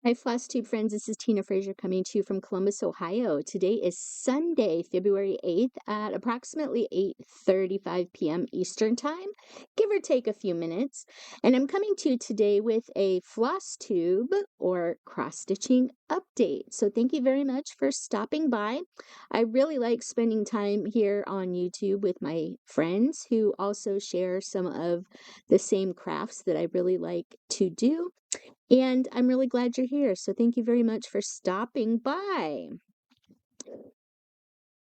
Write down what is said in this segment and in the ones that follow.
Hi, FlossTube friends. This is Tina Frazier coming to you from Columbus, Ohio. Today is Sunday, February 8th at approximately 8:35 p.m. Eastern Time, give or take a few minutes. And I'm coming to you today with a FlossTube or cross-stitching update. So thank you very much for stopping by. I really like spending time here on YouTube with my friends who also share some of the same crafts that I really like to do. And I'm really glad you're here. So thank you very much for stopping by.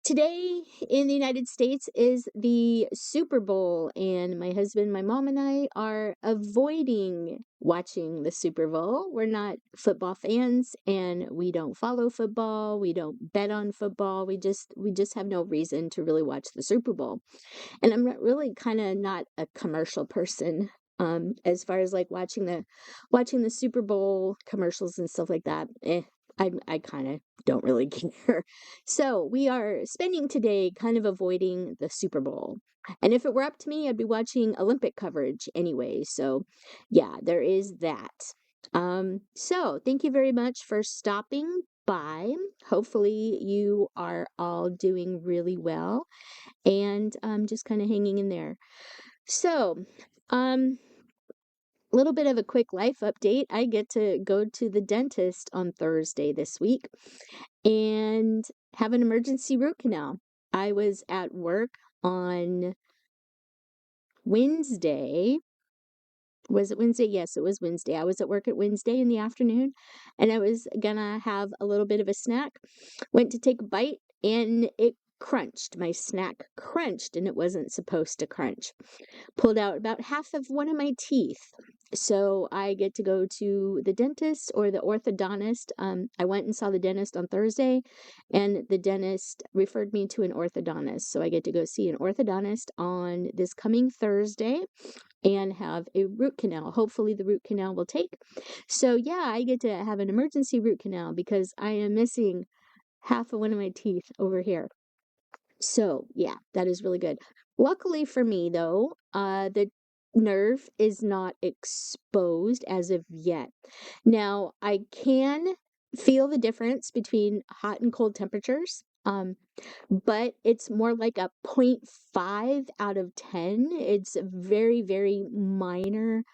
Today in the United States is the Super Bowl, and my husband, my mom, and I are avoiding watching the Super Bowl. We're not football fans, and we don't follow football. We don't bet on football. We just have no reason to really watch the Super Bowl. And I'm really kind of not a commercial person. As far as like watching the Super Bowl commercials and stuff like that, I kind of don't really care. So we are spending today kind of avoiding the Super Bowl. And if it were up to me, I'd be watching Olympic coverage anyway. So yeah, there is that. So thank you very much for stopping by. Hopefully you are all doing really well and just kind of hanging in there. So, a little bit of a quick life update. I get to go to the dentist on Thursday this week and have an emergency root canal. I was at work on Wednesday. Was it Wednesday? Yes, it was Wednesday. I was at work at Wednesday in the afternoon and I was gonna have a little bit of a snack. Went to take a bite and it crunched. My snack crunched and it wasn't supposed to crunch. Pulled out about half of one of my teeth. So I get to go to the dentist or the orthodontist. I went and saw the dentist on Thursday, and the dentist referred me to an orthodontist. So I get to go see an orthodontist on this coming Thursday and have a root canal. Hopefully the root canal will take. So yeah, I get to have an emergency root canal because I am missing half of one of my teeth over here. So yeah, that is really good. Luckily for me though, the nerve is not exposed as of yet. Now I can feel the difference between hot and cold temperatures. But it's more like a 0.5 out of 10. It's a very, very minor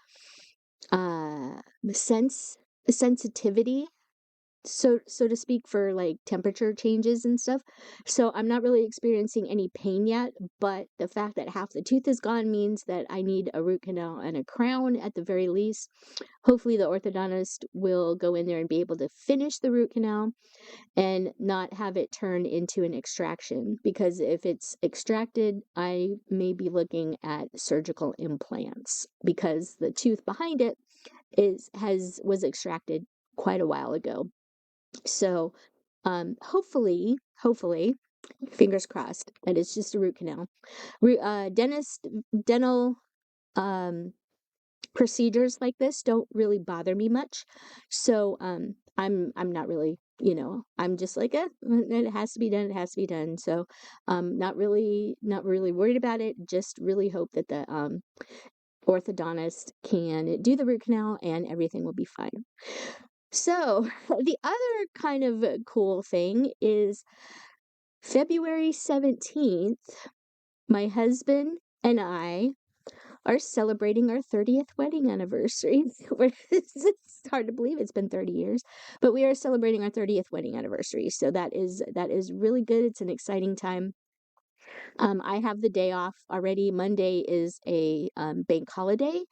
uh sensitivity, so to speak, for like temperature changes and stuff. So I'm not really experiencing any pain yet, but the fact that half the tooth is gone means that I need a root canal and a crown at the very least. Hopefully the orthodontist will go in there and be able to finish the root canal and not have it turn into an extraction, because if it's extracted, I may be looking at surgical implants because the tooth behind it was extracted quite a while ago. So, hopefully, fingers crossed that it's just a root canal. Dental, um, procedures like this don't really bother me much. So, I'm not really, I'm just like, it has to be done. It has to be done. So, not really worried about it. Just really hope that the, orthodontist can do the root canal and everything will be fine. So, the other kind of cool thing is February 17th, my husband and I are celebrating our 30th wedding anniversary. It's hard to believe it's been 30 years, but we are celebrating our 30th wedding anniversary. So that is really good. It's an exciting time. I have the day off already. Monday is a bank holiday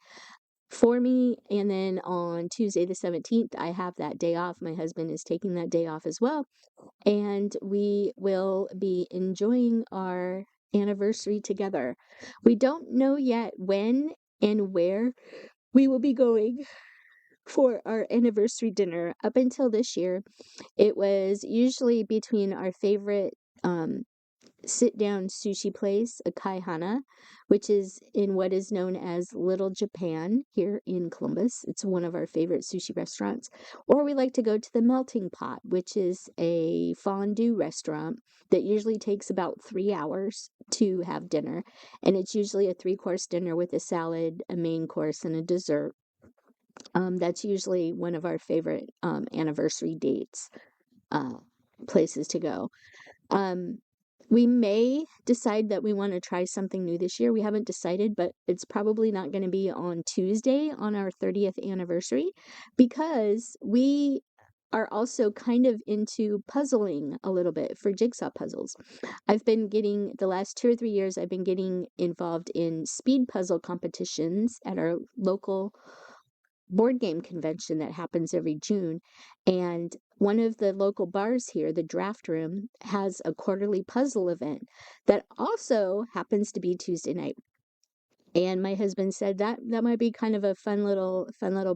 for me, and then on Tuesday the 17th I have that day off. My husband is taking that day off as well, and we will be enjoying our anniversary together. We don't know yet when and where we will be going for our anniversary dinner. Up until this year, it was usually between our favorite sit-down sushi place, a Kaihana, which is in what is known as Little Japan here in Columbus. It's one of our favorite sushi restaurants. Or we like to go to the Melting Pot, which is a fondue restaurant that usually takes about 3 hours to have dinner. And it's usually a 3-course dinner with a salad, a main course, and a dessert. That's usually one of our favorite anniversary dates, uh, places to go. Um, we may decide that we want to try something new this year. We haven't decided, but it's probably not going to be on Tuesday on our 30th anniversary, because we are also kind of into puzzling a little bit for jigsaw puzzles. I've been getting, the last 2 or 3 years, I've been getting involved in speed puzzle competitions at our local board game convention that happens every June. And one of the local bars here, the Draft Room, has a quarterly puzzle event that also happens to be Tuesday night. And my husband said that that might be kind of a fun little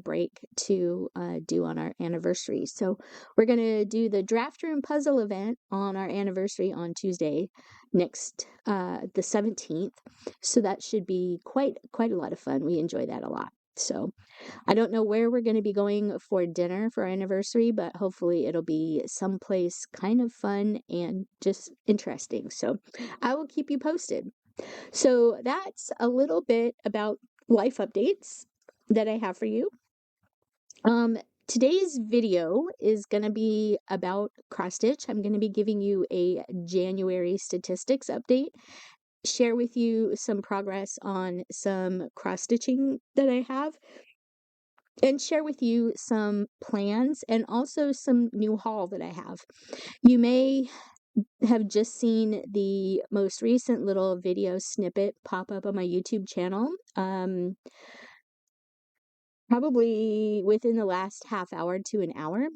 break to do on our anniversary. So we're gonna do the Draft Room puzzle event on our anniversary on Tuesday, next the 17th. So that should be quite a lot of fun. We enjoy that a lot. So I don't know where we're going to be going for dinner for our anniversary, but hopefully it'll be someplace kind of fun and just interesting. So I will keep you posted. So that's a little bit about life updates that I have for you. Today's video is going to be about cross stitch. I'm going to be giving you a January statistics update, share with you some progress on some cross stitching that I have, and share with you some plans and also some new haul that I have. You may have just seen the most recent little video snippet pop up on my YouTube channel, probably within the last half hour to an hour,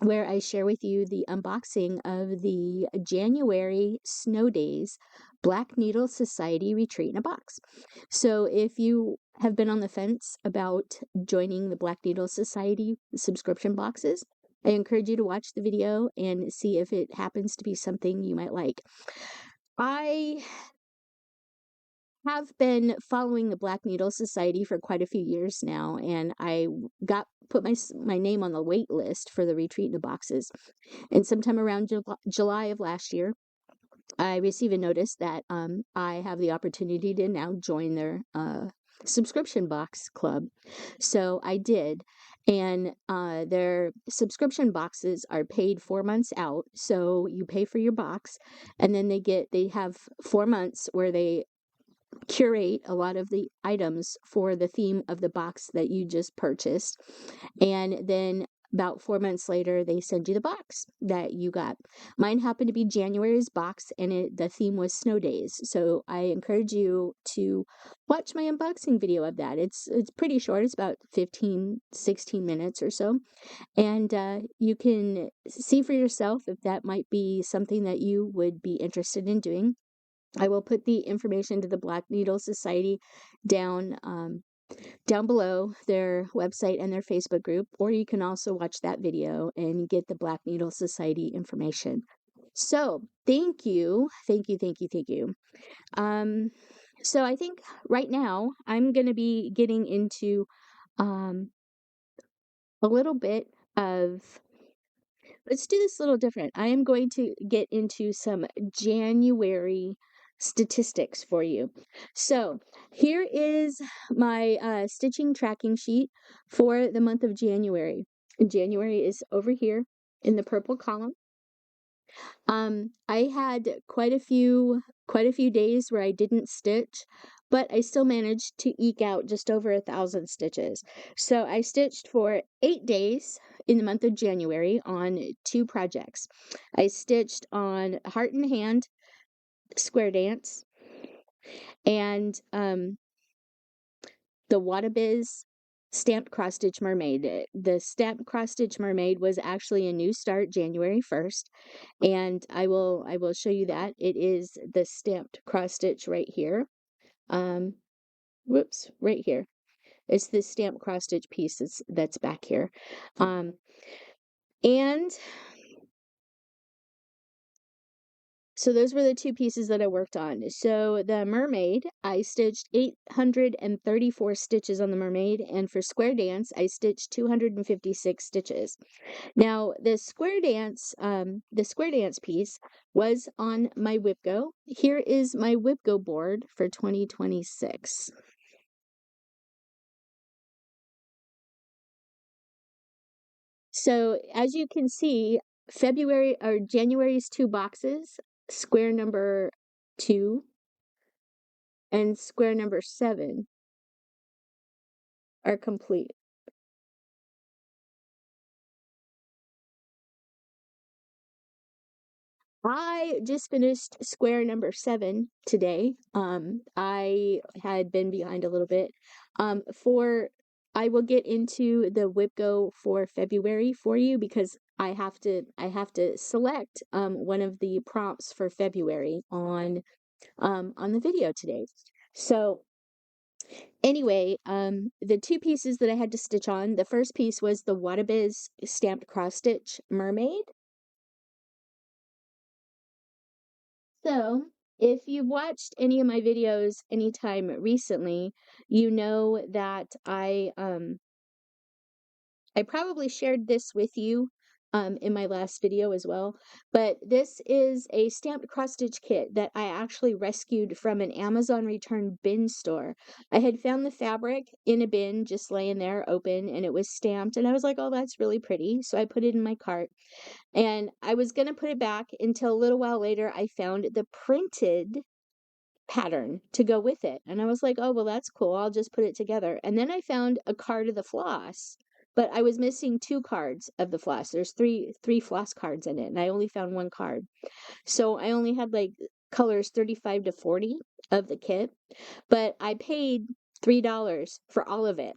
where I share with you the unboxing of the January Snow Days Black Needle Society Retreat in a Box. So if you have been on the fence about joining the Black Needle Society subscription boxes, I encourage you to watch the video and see if it happens to be something you might like. I have been following the Black Needle Society for quite a few years now, and I put my name on the wait list for the retreat in the boxes. And sometime around July of last year, I received a notice that I have the opportunity to now join their subscription box club. So I did, and their subscription boxes are paid 4 months out. So you pay for your box, and then they have 4 months where they curate a lot of the items for the theme of the box that you just purchased. And then about 4 months later, they send you the box that you got. Mine happened to be January's box, and the theme was snow days. So I encourage you to watch my unboxing video of that. It's pretty short. It's about 15-16 minutes or so. And you can see for yourself if that might be something that you would be interested in doing. I will put the information to the Black Needle Society down down below, their website and their Facebook group, or you can also watch that video and get the Black Needle Society information. So thank you, thank you, thank you, thank you. So I think right now I'm going to be getting into um, a little bit of, let's do this a little different. I am going to get into some January statistics for you. So here is my stitching tracking sheet for the month of January. January is over here in the purple column. I had quite a few days where I didn't stitch, but I still managed to eke out just over 1,000 stitches. So I stitched for 8 days in the month of January on 2 projects. I stitched on Heart and Hand Square Dance and the Wrapup Stamped Cross Stitch Mermaid. The Stamped Cross Stitch Mermaid was actually a new start January 1st, and I will show you that. It is the stamped cross stitch right here. Right here. It's the stamped cross stitch piece that's back here. And so those were the 2 pieces that I worked on. So the mermaid, I stitched 834 stitches on the mermaid, and for square dance, I stitched 256 stitches. Now, the square dance piece was on my WIPGO. Here is my WIPGO board for 2026. So as you can see, February or January's 2 boxes, square number 2 and square number 7 are complete. I just finished square number 7 today. I had been behind a little bit. For I will get into the WIPGO for February for you because I have to select one of the prompts for February on the video today. So anyway, the 2 pieces that I had to stitch on, the first piece was the Wrapup stamped cross stitch mermaid. So, if you've watched any of my videos anytime recently, you know that I probably shared this with you in my last video as well, but this is a stamped cross stitch kit that I actually rescued from an Amazon return bin store. I had found the fabric in a bin just laying there open and it was stamped and I was like, "Oh, that's really pretty." So I put it in my cart and I was going to put it back until a little while later I found the printed pattern to go with it. And I was like, "Oh, well, that's cool. I'll just put it together." And then I found a card of the floss, but I was missing 2 cards of the floss. There's three floss cards in it, and I only found 1 card. So I only had like colors 35 to 40 of the kit, but I paid $3 for all of it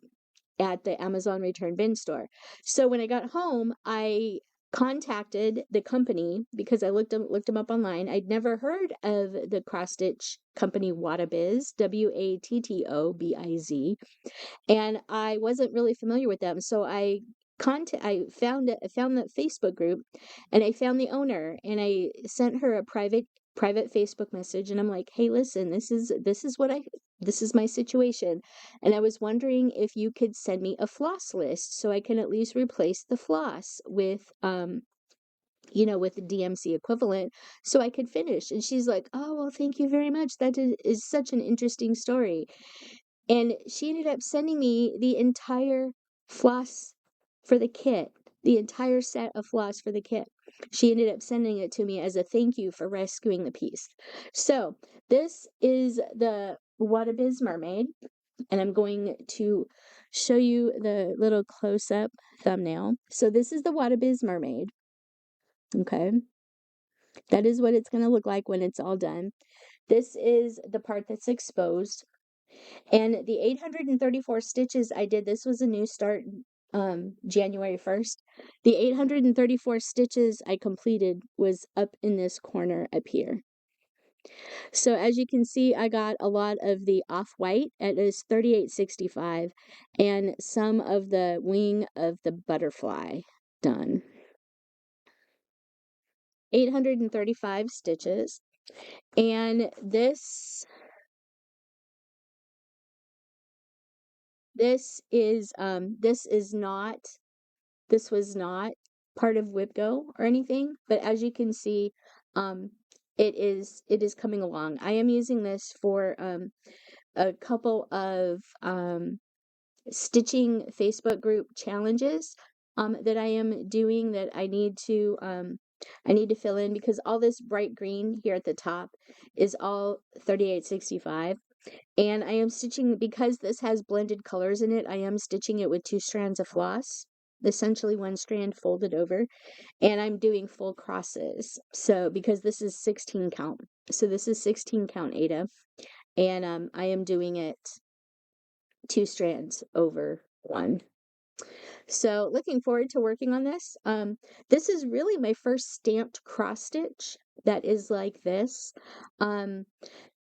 at the Amazon return bin store. So when I got home, I contacted the company because I looked them up online. I'd never heard of the cross stitch company Wrattabiz, Wattobiz, and I wasn't really familiar with them. So I found that Facebook group and I found the owner and I sent her a private Facebook message and I'm like, "Hey, listen, this is my situation and I was wondering if you could send me a floss list so I can at least replace the floss with with the DMC equivalent so I could finish." And she's like, "Oh, well, thank you very much. That is such an interesting story." And she ended up sending me the entire floss for the kit, the entire set of floss for the kit. She ended up sending it to me as a thank you for rescuing the piece. So this is the Wrattabiz mermaid, and I'm going to show you the little close-up thumbnail. So this is the Wrattabiz mermaid. Okay. That is what it's going to look like when it's all done. This is the part that's exposed. And the 834 stitches I did, this was a new start January 1st. The 834 stitches I completed was up in this corner up here. So as you can see, I got a lot of the off-white. It is 38.65 and some of the wing of the butterfly done. 835 stitches. And this this was not part of WIPGO or anything, but as you can see, it is coming along. I am using this for a couple of stitching Facebook group challenges that I am doing that I need to fill in because all this bright green here at the top is all 38.65. And I am stitching, because this has blended colors in it, I am stitching it with 2 strands of floss, essentially 1 strand folded over, and I'm doing full crosses. So, because this is 16 count. So this is 16 count Ada, and I am doing it 2 strands over 1. So looking forward to working on this. This is really my first stamped cross stitch that is like this.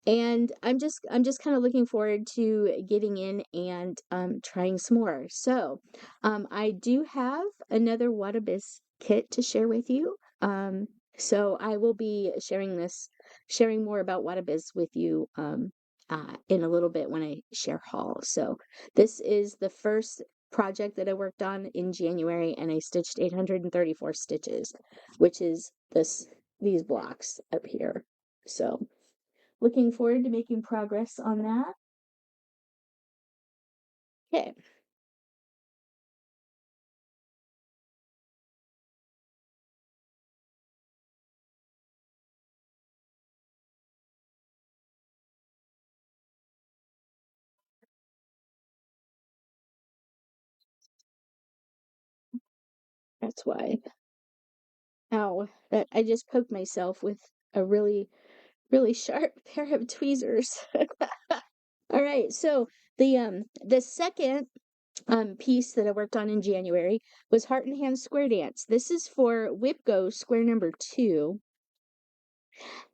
And I'm just kind of looking forward to getting in and trying some more. So I do have another Wrattabiz kit to share with you. So I will be sharing more about Wrattabiz with you in a little bit when I share haul. So this is the first project that I worked on in January, and I stitched 834 stitches, which is these blocks up here. So looking forward to making progress on that. Okay. That's why. Ow, that I just poked myself with a really, really sharp pair of tweezers. All right, so the second piece that I worked on in January was Heart and Hand Square Dance. This is for WIPGO square number 2,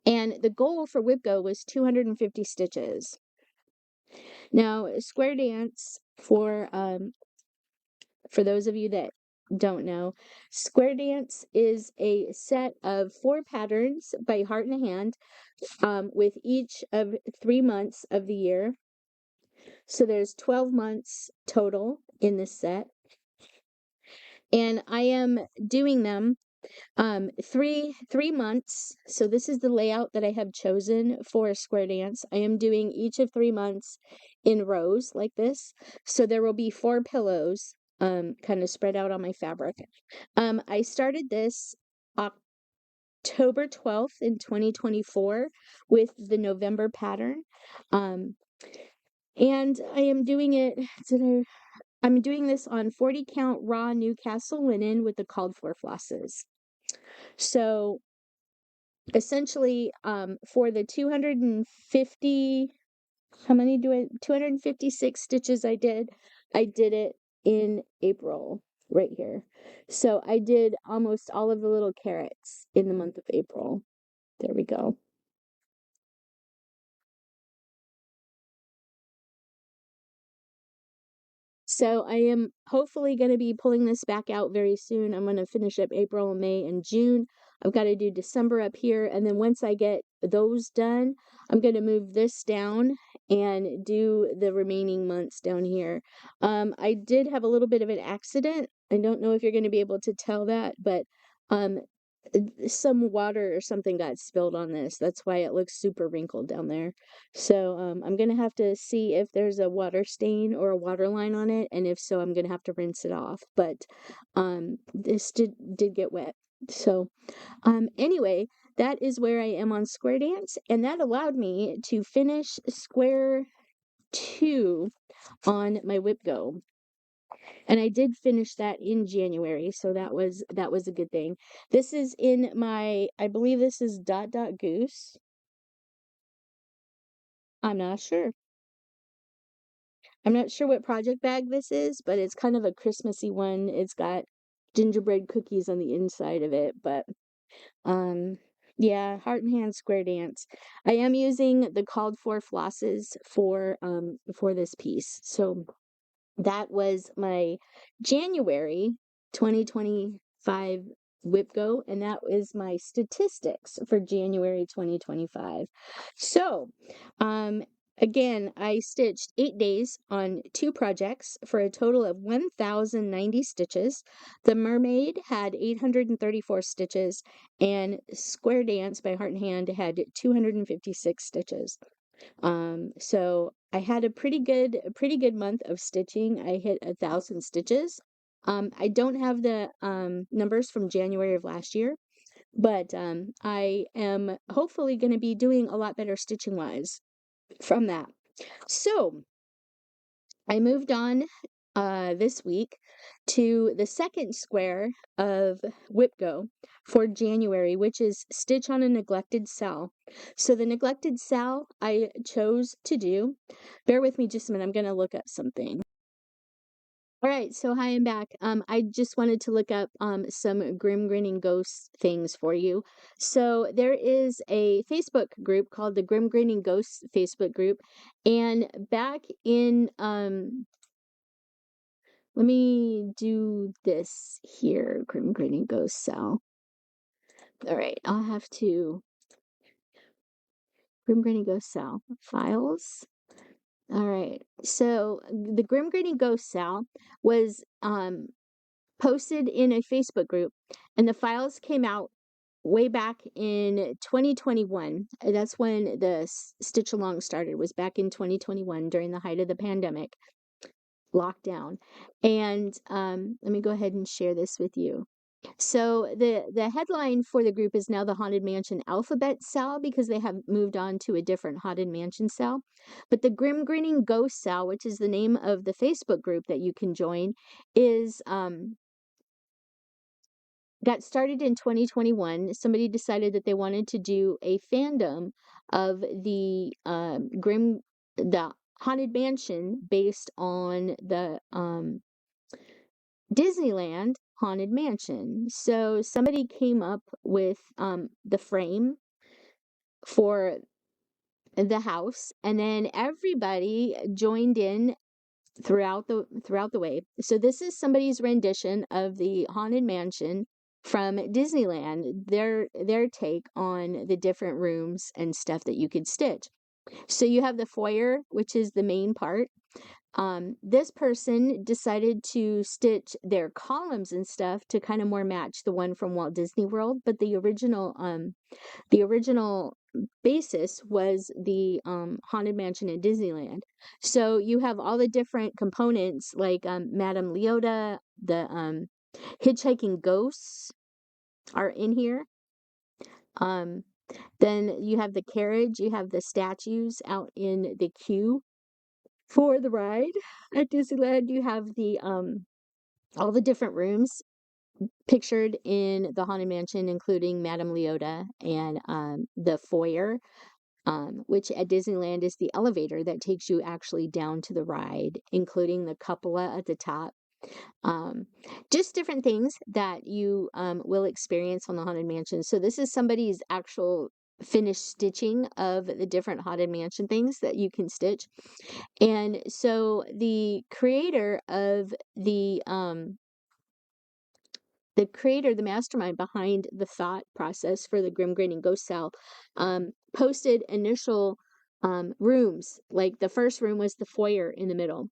and the goal for WIPGO was 250 stitches. Now, square dance for those of you that don't know, square dance is a set of 4 patterns by Heart and Hand, with each of 3 months of the year. So there's 12 months total in this set. And I am doing them three months. So this is the layout that I have chosen for a square dance. I am doing each of 3 months in rows like this. So there will be 4 pillows kind of spread out on my fabric. I started this October 12th in 2024 with the November pattern. And I am doing it I'm doing this on 40 count raw Newcastle linen with the called for flosses. So essentially, for the 256 stitches I did it in April right here. So I did almost all of the little carrots in the month of April. There we go. So I am hopefully going to be pulling this back out very soon. I'm going to finish up April, May, and June. I've got to do December up here. And then once I get those done, I'm going to move this down and do the remaining months down here. I did have a little bit of an accident. I don't know if you're going to be able to tell that, but um, some water or something got spilled on this. That's why it looks super wrinkled down there. So I'm gonna have to see if there's a water stain or a water line on it, and if so, I'm gonna have to rinse it off. But this did get wet. So anyway, that is where I am on Square Dance, and that allowed me to finish Square 2 on my Whip Go. And I did finish that in January, so that was a good thing. This is in my, I believe this is Dot Dot Goose. I'm not sure. I'm not sure what project bag this is, but it's kind of a Christmassy one. It's got gingerbread cookies on the inside of it, but um yeah, Heart and Hand Square Dance. I am using the called for flosses for this piece. So that was my January 2025 WIPGO, and that is my statistics for January 2025. So, again, I stitched 8 days on 2 projects for a total of 1,090 stitches. The Mermaid had 834 stitches, and Square Dance by Heart and Hand had 256 stitches. So I had a pretty good month of stitching. I hit 1,000 stitches. I don't have the numbers from January of last year, but I am hopefully going to be doing a lot better stitching wise from that. So I moved on this week to the second square of WIPGO for January, which is Stitch on a Neglected Cell. So the neglected cell I chose to do. Bear with me just a minute. I'm going to look up something. All right, so hi, I'm back. I just wanted to look up some Grim Grinning Ghosts things for you. So there is a Facebook group called the Grim Grinning Ghosts Facebook group, and back in let me do this here, Grim Grinning Ghost Cell. All right, I'll have to Grim Grinning Ghost Cell files. All right, so the Grim Grinning Ghost Cell was posted in a Facebook group, and the files came out way back in 2021. That's when the Stitch Along started, was back in 2021 during the height of the pandemic lockdown. And let me go ahead and share this with you. So the headline for the group is now the Haunted Mansion Alphabet Cell, because they have moved on to a different Haunted Mansion cell. But the Grim Grinning Ghost Cell, which is the name of the Facebook group that you can join, is got started in 2021. Somebody decided that they wanted to do a fandom of the Haunted Mansion based on the Disneyland Haunted Mansion. So somebody came up with the frame for the house, and then everybody joined in throughout the way. So this is somebody's rendition of the Haunted Mansion from Disneyland, their take on the different rooms and stuff that you could stitch. So you have the foyer, which is the main part. This person decided to stitch their columns and stuff to kind of more match the one from Walt Disney World, but the original basis was the Haunted Mansion at Disneyland. So you have all the different components like Madame Leota, the hitchhiking ghosts are in here. Then you have the carriage, you have the statues out in the queue for the ride at Disneyland. You have the all the different rooms pictured in the Haunted Mansion, including Madame Leota and the foyer, which at Disneyland is the elevator that takes you actually down to the ride, including the cupola at the top. Just different things that you will experience on the Haunted Mansion. So this is somebody's actual finished stitching of the different Haunted Mansion things that you can stitch. And so the mastermind behind the thought process for the Grim Grinning Ghost Cell, posted initial rooms. Like the first room was the foyer in the middle.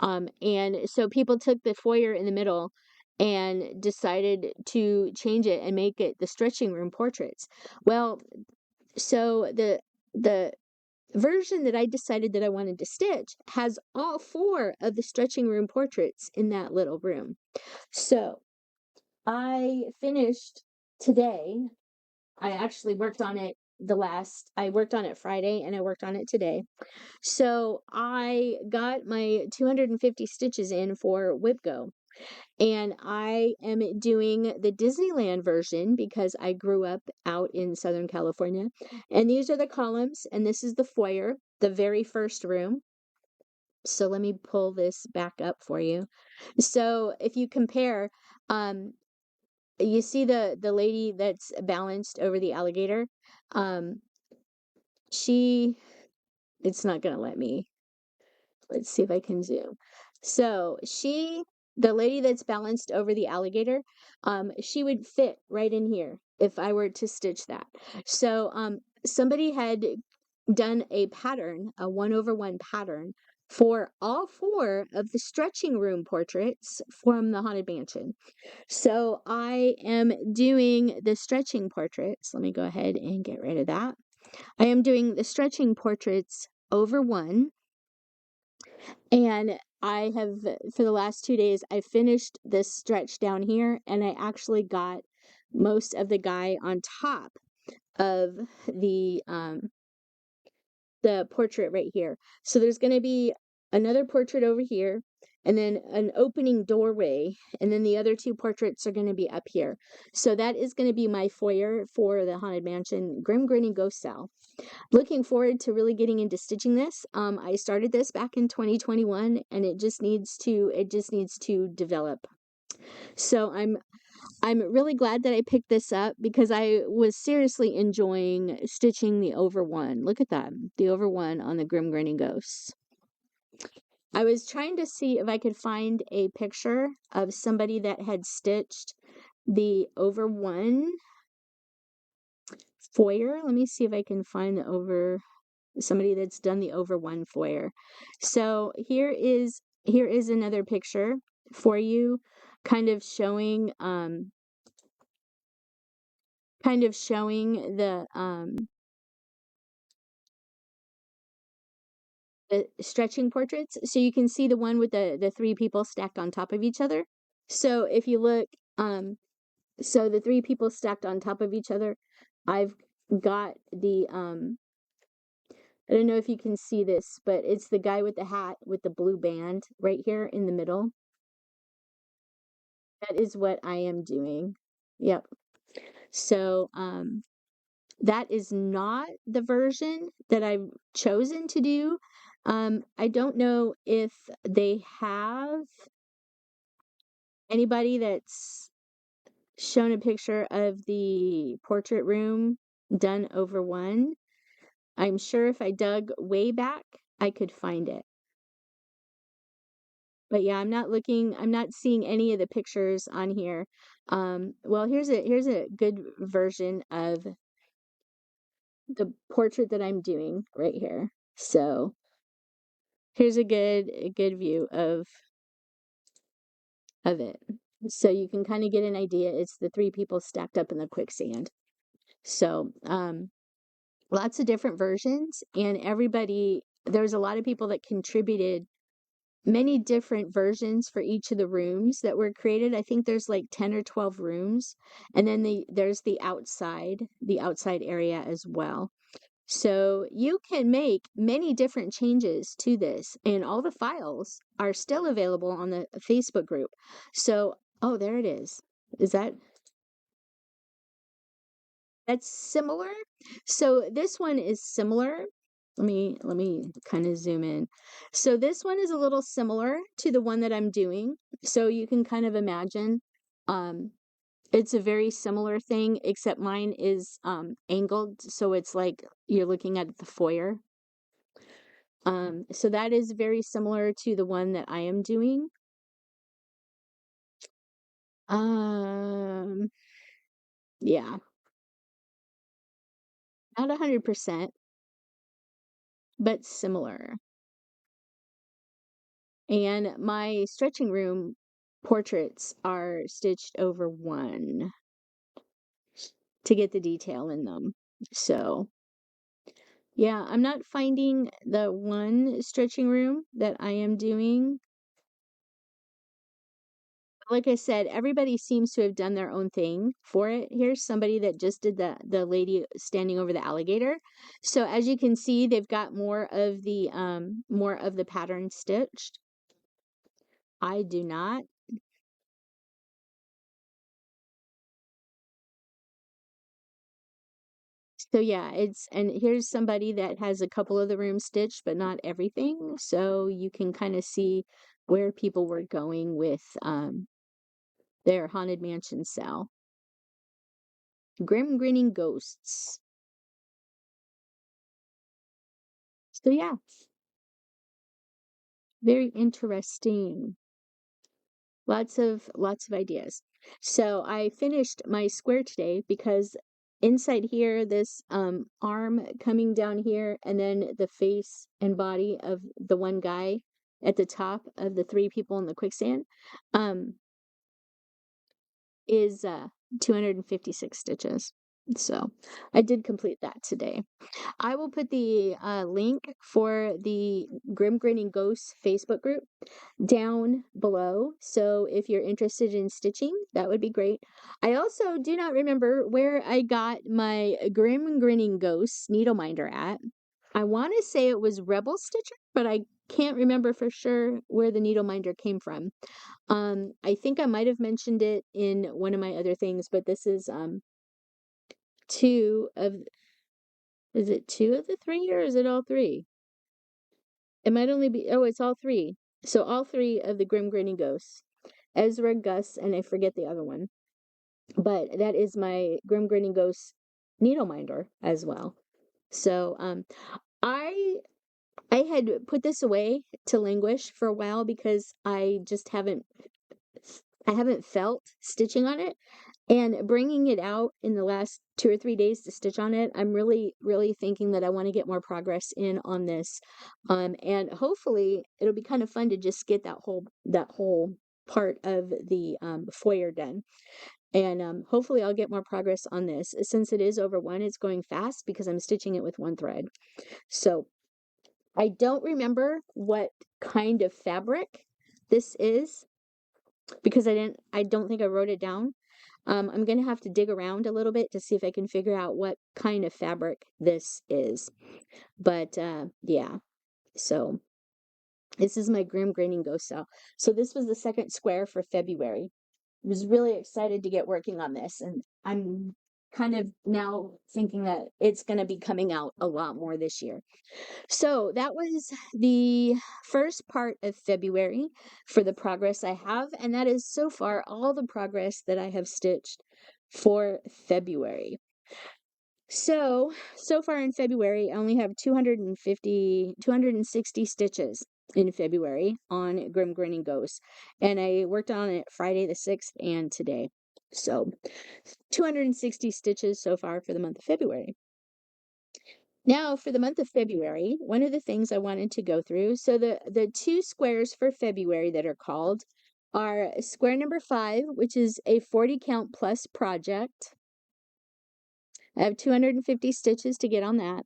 And so people took the foyer in the middle and decided to change it and make it the stretching room portraits. Well, so the version that I decided that I wanted to stitch has all 4 of the stretching room portraits in that little room. So I finished today. I actually worked on it I worked on it Friday and I worked on it today. So I got my 250 stitches in for WhipGo. And I am doing the Disneyland version because I grew up out in Southern California. And these are the columns, and this is the foyer, the very first room. So let me pull this back up for you. So if you compare, you see the lady that's balanced over the alligator. She it's not gonna let me. Let's see if I can zoom. So the lady that's balanced over the alligator, she would fit right in here if I were to stitch that. So somebody had done a pattern, a 1/1 pattern for all 4 of the stretching room portraits from the Haunted Mansion. So I am doing the stretching portraits. Let me go ahead and get rid of that. I am doing the stretching portraits over 1. And I have, for the last 2 days, I finished this stretch down here, and I actually got most of the guy on top of the portrait right here. So there's going to be another portrait over here, and then an opening doorway, and then the other 2 portraits are going to be up here. So that is going to be my foyer for the Haunted Mansion Grim Grinning Ghost Cell. Looking forward to really getting into stitching this. I started this back in 2021, and it just needs to develop. So I'm really glad that I picked this up because I was seriously enjoying stitching the over 1. Look at that, the over 1 on the Grim Grinning Ghosts. I was trying to see if I could find a picture of somebody that had stitched the over 1 foyer. Let me see if I can find somebody that's done the over 1 foyer. So here is another picture for you, kind of showing the stretching portraits. So you can see the one with the 3 people stacked on top of each other. So if you look, so the 3 people stacked on top of each other, I've got the I don't know if you can see this, but it's the guy with the hat with the blue band right here in the middle. That is what I am doing. Yep. So, that is not the version that I've chosen to do. I don't know if they have anybody that's shown a picture of the portrait room done over one. I'm sure if I dug way back, I could find it. But yeah, I'm not seeing any of the pictures on here. Well, here's a good version of the portrait that I'm doing right here. So here's a good view of it. So you can kind of get an idea. It's the three people stacked up in the quicksand. So lots of different versions, and there's a lot of people that contributed many different versions for each of the rooms that were created. I think there's like 10 or 12 rooms, and then there's the outside area as well. So you can make many different changes to this, and all the files are still available on the Facebook group. So, oh, there it is. Is that's similar? So this one is similar. Let me kind of zoom in. So this one is a little similar to the one that I'm doing. So you can kind of imagine um it's a very similar thing, except mine is angled, so it's like you're looking at the foyer. So that is very similar to the one that I am doing. Um, yeah, not 100%, but similar. And my stretching room portraits are stitched over one to get the detail in them. So, yeah, I'm not finding the one stretching room that I am doing. Like I said, everybody seems to have done their own thing for it. Here's somebody that just did the lady standing over the alligator. So as you can see, they've got more of the pattern stitched. I do not. So yeah, and here's somebody that has a couple of the rooms stitched, but not everything. So you can kind of see where people were going with their haunted mansion cell. Grim grinning ghosts. So yeah, very interesting. Lots of ideas. So I finished my square today because inside here, this arm coming down here, and then the face and body of the one guy at the top of the three people in the quicksand, um, is 256 stitches. So I did complete that today. I will put the link for the Grim Grinning Ghosts Facebook group down below. So if you're interested in stitching, that would be great. I also do not remember where I got my Grim Grinning Ghosts needle minder at. I want to say it was Rebel Stitcher, but I can't remember for sure where the needle minder came from. I think I might have mentioned it in one of my other things, but this is two of is it two of the three, or is it all three? It might only be, oh, it's all three. So all three of the Grim Grinning Ghosts. Ezra, Gus, and I forget the other one. But that is my Grim Grinning Ghost needle minder as well. So I I had put this away to languish for a while because I haven't felt stitching on it. And bringing it out in the last 2 or 3 days to stitch on it, I'm really, really thinking that I want to get more progress in on this. And hopefully it'll be kind of fun to just get that whole part of the foyer done. And hopefully I'll get more progress on this. Since it is over one, it's going fast because I'm stitching it with one thread. So I don't remember what kind of fabric this is because I don't think I wrote it down. I'm gonna have to dig around a little bit to see if I can figure out what kind of fabric this is. But yeah, so this is my Grim Grinning Ghost cell. So this was the second square for February. was really excited to get working on this, and I'm kind of now thinking that it's going to be coming out a lot more this year. So that was the first part of February for the progress I have, and that is so far all the progress that I have stitched for February. So far in February, I only have 260 stitches in February on Grim Grinning Ghost, and I worked on it Friday the 6th and today. So 260 stitches so far for the month of February. Now, for the month of February, one of the things I wanted to go through, so the two squares for February that are called are square number 5, which is a 40 count plus project. I have 250 stitches to get on that.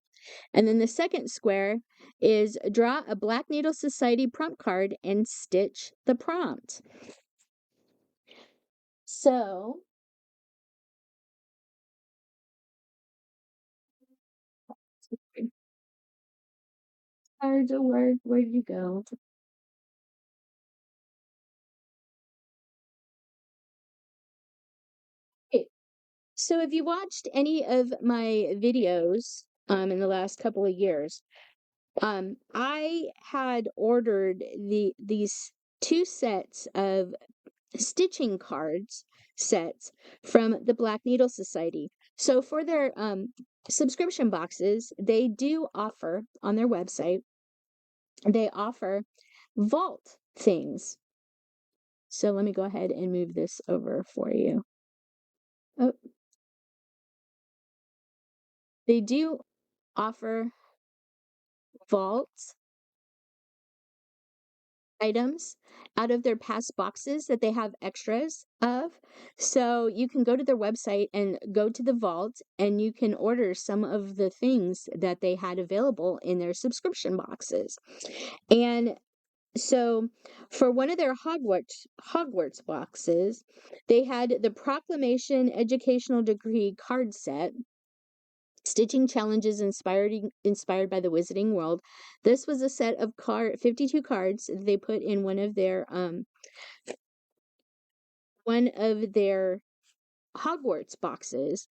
And then the second square is draw a Black Needle Society prompt card and stitch the prompt. So, cards a word, where'd you go? Okay. So if you watched any of my videos in the last couple of years, I had ordered these two sets of stitching cards sets from the Black Needle Society. So for their subscription boxes, they do offer on their website, they offer vault things. So let me go ahead and move this over for you. Oh, they do offer vaults items out of their past boxes that they have extras of. So you can go to their website and go to the vault and you can order some of the things that they had available in their subscription boxes. And so for one of their Hogwarts boxes, they had the Proclamation Educational Degree card set. Stitching challenges inspired by the Wizarding World. This was a set of 52 cards they put in one of their Hogwarts boxes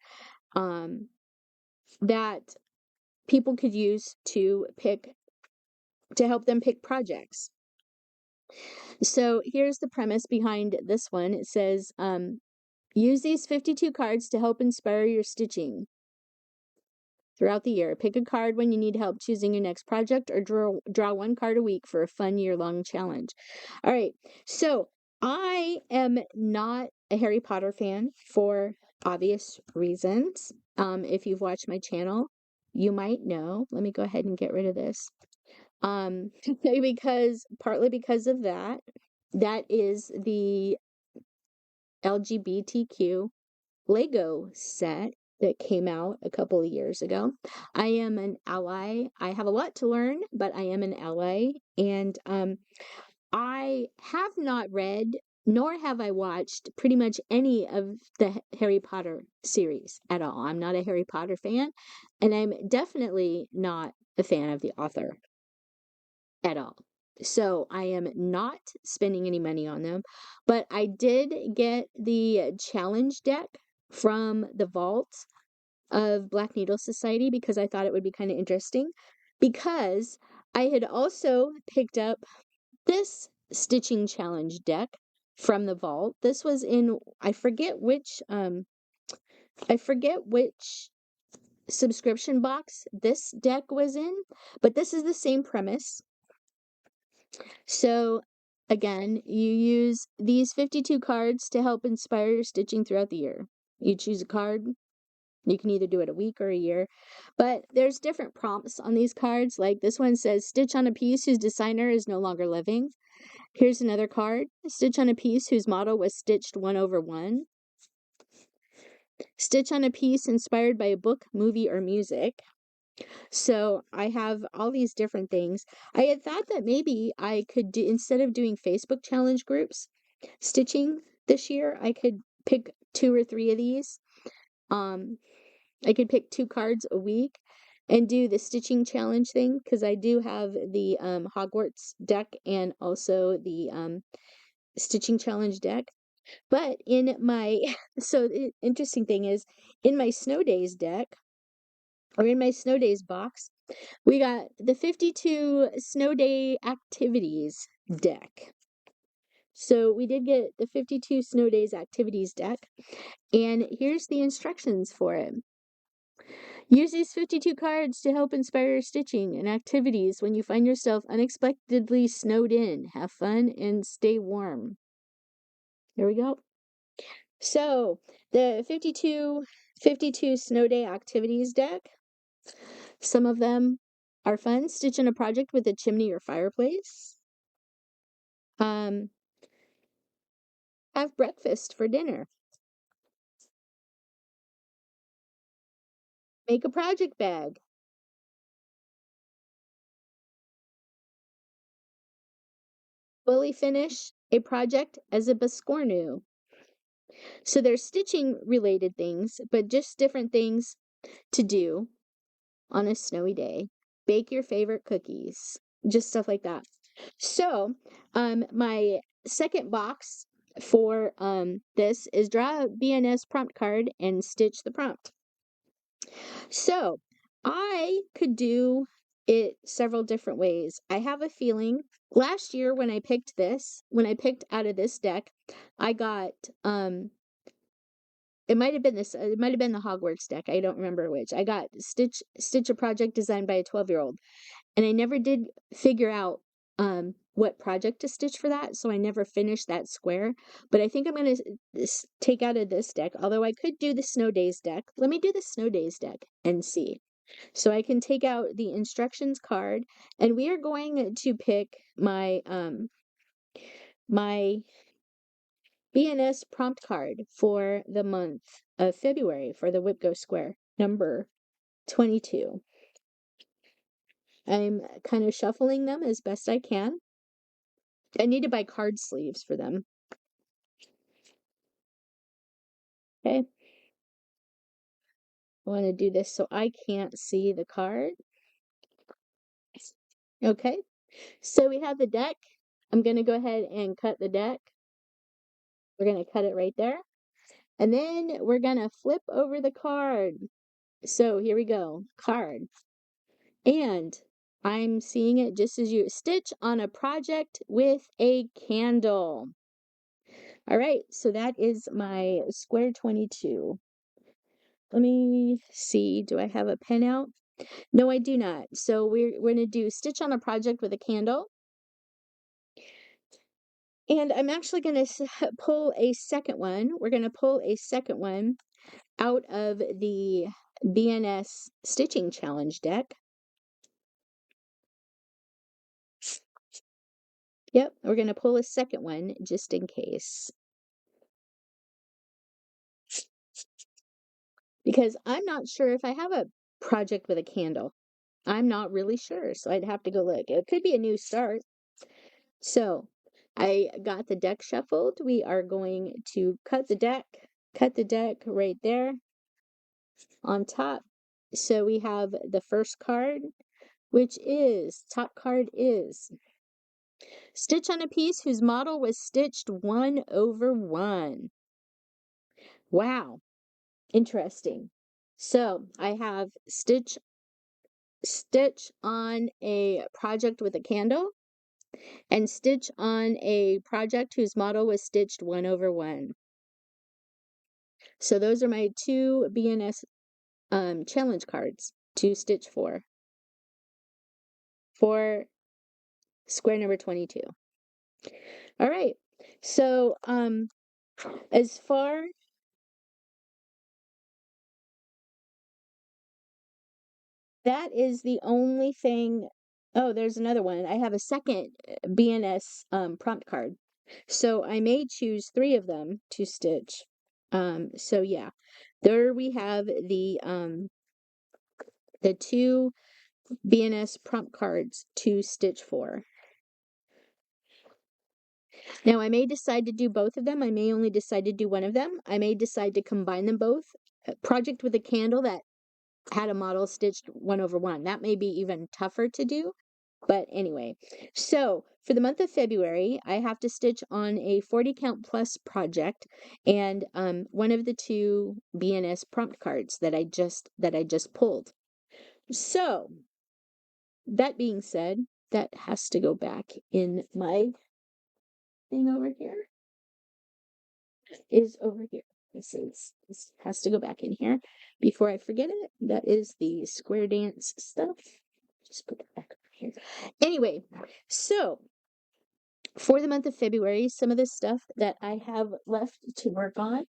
that people could use to help them pick projects. So here's the premise behind this one. It says, use these 52 cards to help inspire your stitching throughout the year. Pick a card when you need help choosing your next project, or draw one card a week for a fun year-long challenge. All right, so I am not a Harry Potter fan for obvious reasons. If you've watched my channel, you might know. Let me go ahead and get rid of this. Partly because of that. That is the LGBTQ Lego set that came out a couple of years ago. I am an ally. I have a lot to learn, but I am an ally. And I have not read nor have I watched pretty much any of the Harry Potter series at all. I'm not a Harry Potter fan, and I'm definitely not a fan of the author at all. So I am not spending any money on them, but I did get the challenge deck from the vault of Black Needle Society because I thought it would be kind of interesting, because I had also picked up this stitching challenge deck from the vault. This was in I forget which subscription box this deck was in, but this is the same premise. So again, you use these 52 cards to help inspire your stitching throughout the year. You choose a card. You can either do it a week or a year, but there's different prompts on these cards. Like this one says, stitch on a piece whose designer is no longer living. Here's another card, stitch on a piece whose motto was stitched 1/1. Stitch on a piece inspired by a book, movie, or music. So I have all these different things. I had thought that maybe I could do, instead of doing Facebook challenge groups, stitching this year, I could pick 2 or 3 of these. I could pick 2 cards a week and do the stitching challenge thing, because I do have the Hogwarts deck and also the stitching challenge deck. But in my so the interesting thing is in my snow days deck or in my snow days box, we got the 52 snow day activities deck. So we did get the 52 snow days activities deck, and here's the instructions for it. Use these 52 cards to help inspire your stitching and activities when you find yourself unexpectedly snowed in. Have fun and stay warm. There we go. So, the 52 snow day activities deck, some of them are fun. Stitch in a project with a chimney or fireplace. Um, have breakfast for dinner. Make a project bag. Fully finish a project as a biscornu. So they're stitching related things, but just different things to do on a snowy day. Bake your favorite cookies, just stuff like that. So, my second box for this is draw a BNS prompt card and stitch the prompt. So, I could do it several different ways. I have a feeling last year when I picked out of this deck, I got it might have been the Hogwarts deck. I don't remember which. I got Stitch a project designed by a 12-year-old. And I never did figure out what project to stitch for that, so I never finished that square. But I think I'm going to take out of this deck, although I could do the Snow Days deck. Let me do the Snow Days deck and see. So I can take out the instructions card, and we are going to pick my BNS prompt card for the month of February for the Whip Go Square, number 22. I'm kind of shuffling them as best I can. I need to buy card sleeves for them. Okay. I want to do this so I can't see the card. Okay. So we have the deck. I'm going to go ahead and cut the deck. We're going to cut it right there. And then we're going to flip over the card. So here we go. Card. And I'm seeing it just as you stitch on a project with a candle. All right, so that is my square 22. Let me see. Do I have a pen out? No, I do not. So we're going to do stitch on a project with a candle. And I'm actually going to pull a second one. We're going to pull a second one out of the BNS Stitching Challenge deck. Yep, we're going to pull a second one just in case. Because I'm not sure if I have a project with a candle. I'm not really sure, so I'd have to go look. It could be a new start. So I got the deck shuffled. We are going to cut the deck right there on top. So we have the first card, which is, top card is, stitch on a piece whose model was stitched 1/1. Wow, interesting. So I have stitch on a project with a candle, and stitch on a project whose model was stitched 1/1. So those are my two BNS challenge cards to stitch for square number 22. All right. So as far that is the only thing. Oh, there's another one. I have a second BNS prompt card. So I may choose 3 of them to stitch. So yeah. There we have the 2 BNS prompt cards to stitch for. Now, I may decide to do both of them. I may only decide to do one of them. I may decide to combine them both. A project with a candle that had a model stitched 1/1. That may be even tougher to do. But anyway, so for the month of February, I have to stitch on a 40 count plus project and one of the two BNS prompt cards that I just pulled. So that being said, that has to go back in my thing over here. Is over here. This has to go back in here before I forget it. That is the square dance stuff. Just put it back over here. Anyway, so for the month of February, some of the stuff that I have left to work on.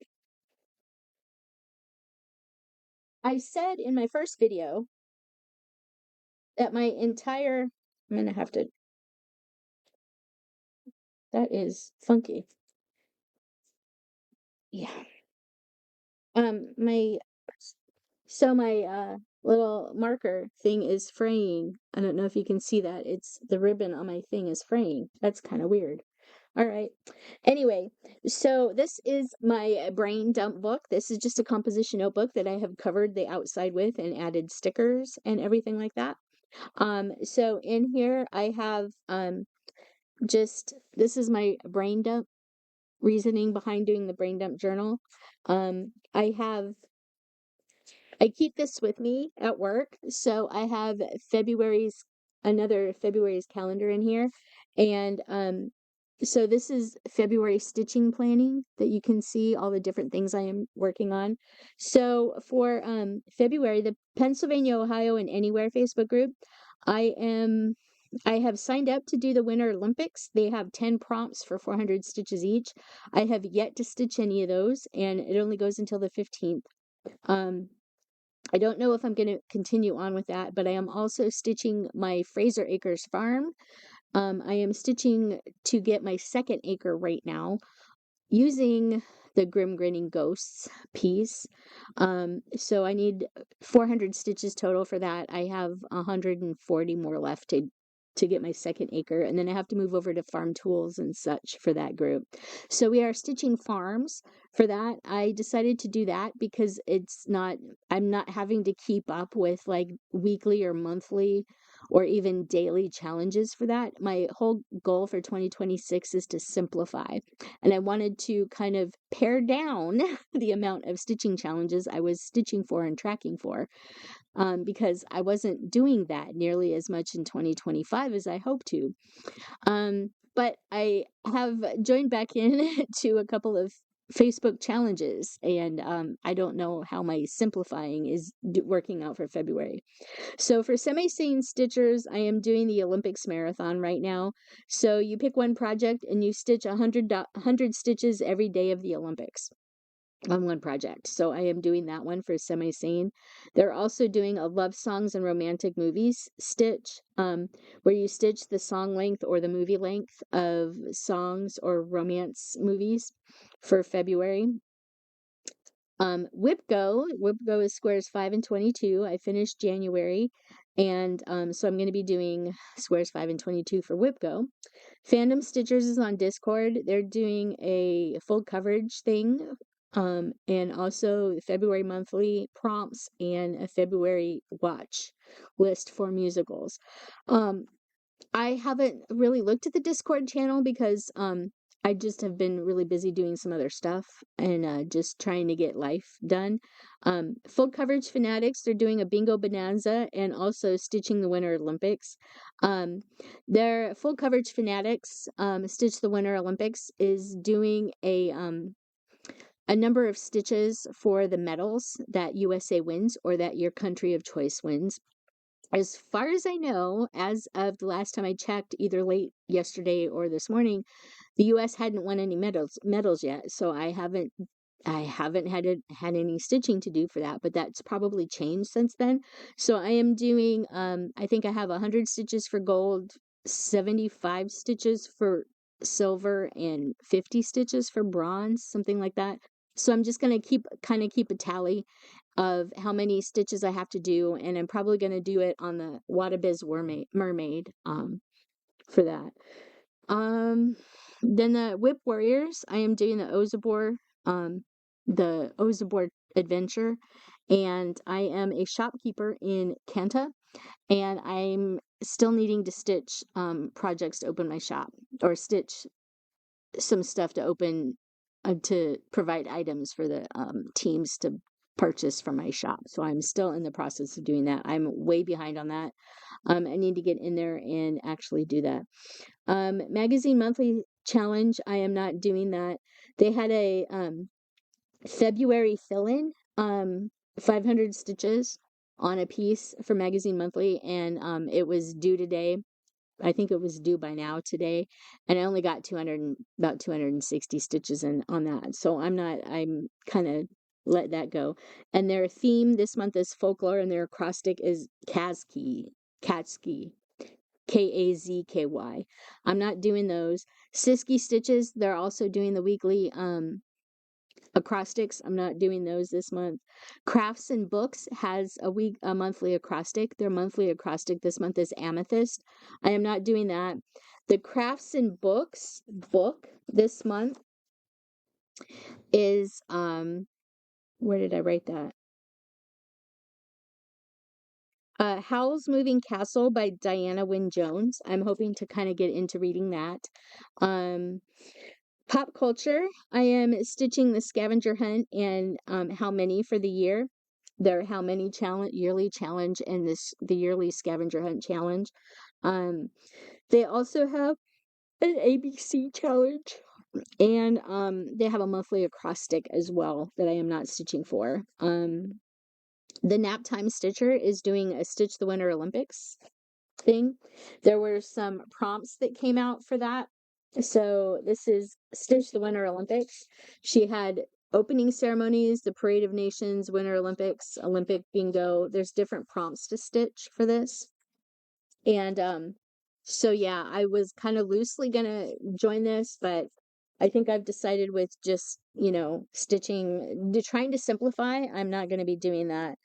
I said in my first video that my entire, I'm gonna have to, that is funky. Yeah. My So my little marker thing is fraying. I don't know if you can see that. It's the ribbon on my thing is fraying. That's kind of weird. All right. Anyway, so this is my brain dump book. This is just a composition notebook that I have covered the outside with and added stickers and everything like that. So in here I have just this is my brain dump reasoning behind doing the brain dump journal. I keep this with me at work. So I have another February's calendar in here. And so this is February stitching planning that you can see all the different things I am working on. So for February, the Pennsylvania, Ohio, and Anywhere Facebook group, I have signed up to do the Winter Olympics. They have 10 prompts for 400 stitches each. I have yet to stitch any of those, and it only goes until the 15th. I don't know if I'm going to continue on with that, but I am also stitching my Fraser Acres farm. I am stitching to get my second acre right now using the Grim Grinning Ghosts piece. So I need 400 stitches total for that. I have 140 more left to get my second acre, and then I have to move over to farm tools and such for that group. So we are stitching farms for that. I decided to do that because I'm not having to keep up with like weekly or monthly or even daily challenges for that. My whole goal for 2026 is to simplify. And I wanted to kind of pare down the amount of stitching challenges I was stitching for and tracking for, because I wasn't doing that nearly as much in 2025 as I hoped to. But I have joined back in to a couple of Facebook challenges, and I don't know how my simplifying is working out for February. So for semi-sane stitchers, I am doing the Olympics marathon right now. So you pick one project and you stitch 100 stitches every day of the Olympics on one project. So I am doing that one for semi-sane. They're also doing a love songs and romantic movies stitch, where you stitch the song length or the movie length of songs or romance movies for February. WIPGO is squares 5 and 22. I finished January, and so I'm going to be doing squares 5 and 22 for WIPGO. Fandom Stitchers is on Discord. They're doing a full coverage thing, and also February monthly prompts and a February watch list for musicals. I haven't really looked at the Discord channel because I just have been really busy doing some other stuff and just trying to get life done. Full Coverage Fanatics, they're doing a bingo bonanza and also stitching the Winter Olympics. Their Full Coverage Fanatics, Stitch the Winter Olympics, is doing a number of stitches for the medals that USA wins or that your country of choice wins. As far as I know, as of the last time I checked, either late yesterday or this morning, the US hadn't won any medals yet. So I haven't had any stitching to do for that, but that's probably changed since then. So I am doing I think I have 100 stitches for gold, 75 stitches for silver, and 50 stitches for bronze, something like that. So I'm just going to keep a tally of how many stitches I have to do, and I'm probably going to do it on the Wadabiz Mermaid for that. Then the Whip Warriors, I am doing the Ozabor adventure, and I am a shopkeeper in Kenta, and I'm still needing to stitch projects to open my shop, or stitch some stuff to open to provide items for the teams to purchase from my shop. So I'm still in the process of doing that. I'm way behind on that. I need to get in there and actually do that. Magazine monthly challenge, I am not doing that. They had a February fill-in, 500 stitches on a piece for Magazine Monthly, and it was due today. I think it was due by now today, and I only got about 260 stitches in on that. So I'm kind of let that go. And their theme this month is folklore, and their acrostic is Katzky, Kazky. I'm not doing those. Siski Stitches, they're also doing the weekly acrostics. I'm not doing those this month. Crafts and Books has a monthly acrostic. Their monthly acrostic this month is Amethyst. I am not doing that. The Crafts and Books book this month is where did I write that? Howl's Moving Castle by Diana Wynne Jones. I'm hoping to kind of get into reading that. Pop culture, I am stitching the scavenger hunt and how many for the year. Their how many yearly challenge and the yearly scavenger hunt challenge. They also have an ABC challenge, and they have a monthly acrostic as well that I am not stitching for. The Nap Time Stitcher is doing a Stitch the Winter Olympics thing. There were some prompts that came out for that. So this is Stitch the Winter Olympics. She had opening ceremonies, the Parade of Nations, Winter Olympics, Olympic bingo. There's different prompts to stitch for this. And so yeah, I was kind of loosely gonna join this, but I think I've decided with just, stitching, trying to simplify, I'm not gonna be doing that.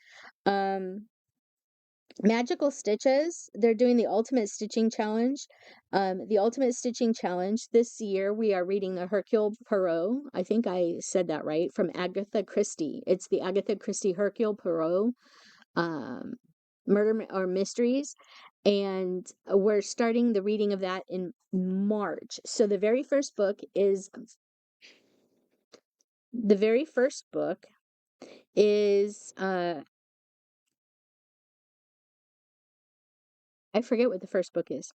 Magical Stitches, they're doing the Ultimate Stitching Challenge. The Ultimate Stitching Challenge, this year we are reading the Hercule Poirot. I think I said that right, from Agatha Christie. It's the Agatha Christie Hercule Poirot murder or mysteries. And we're starting the reading of that in March. So the very first book is I forget what the first book is.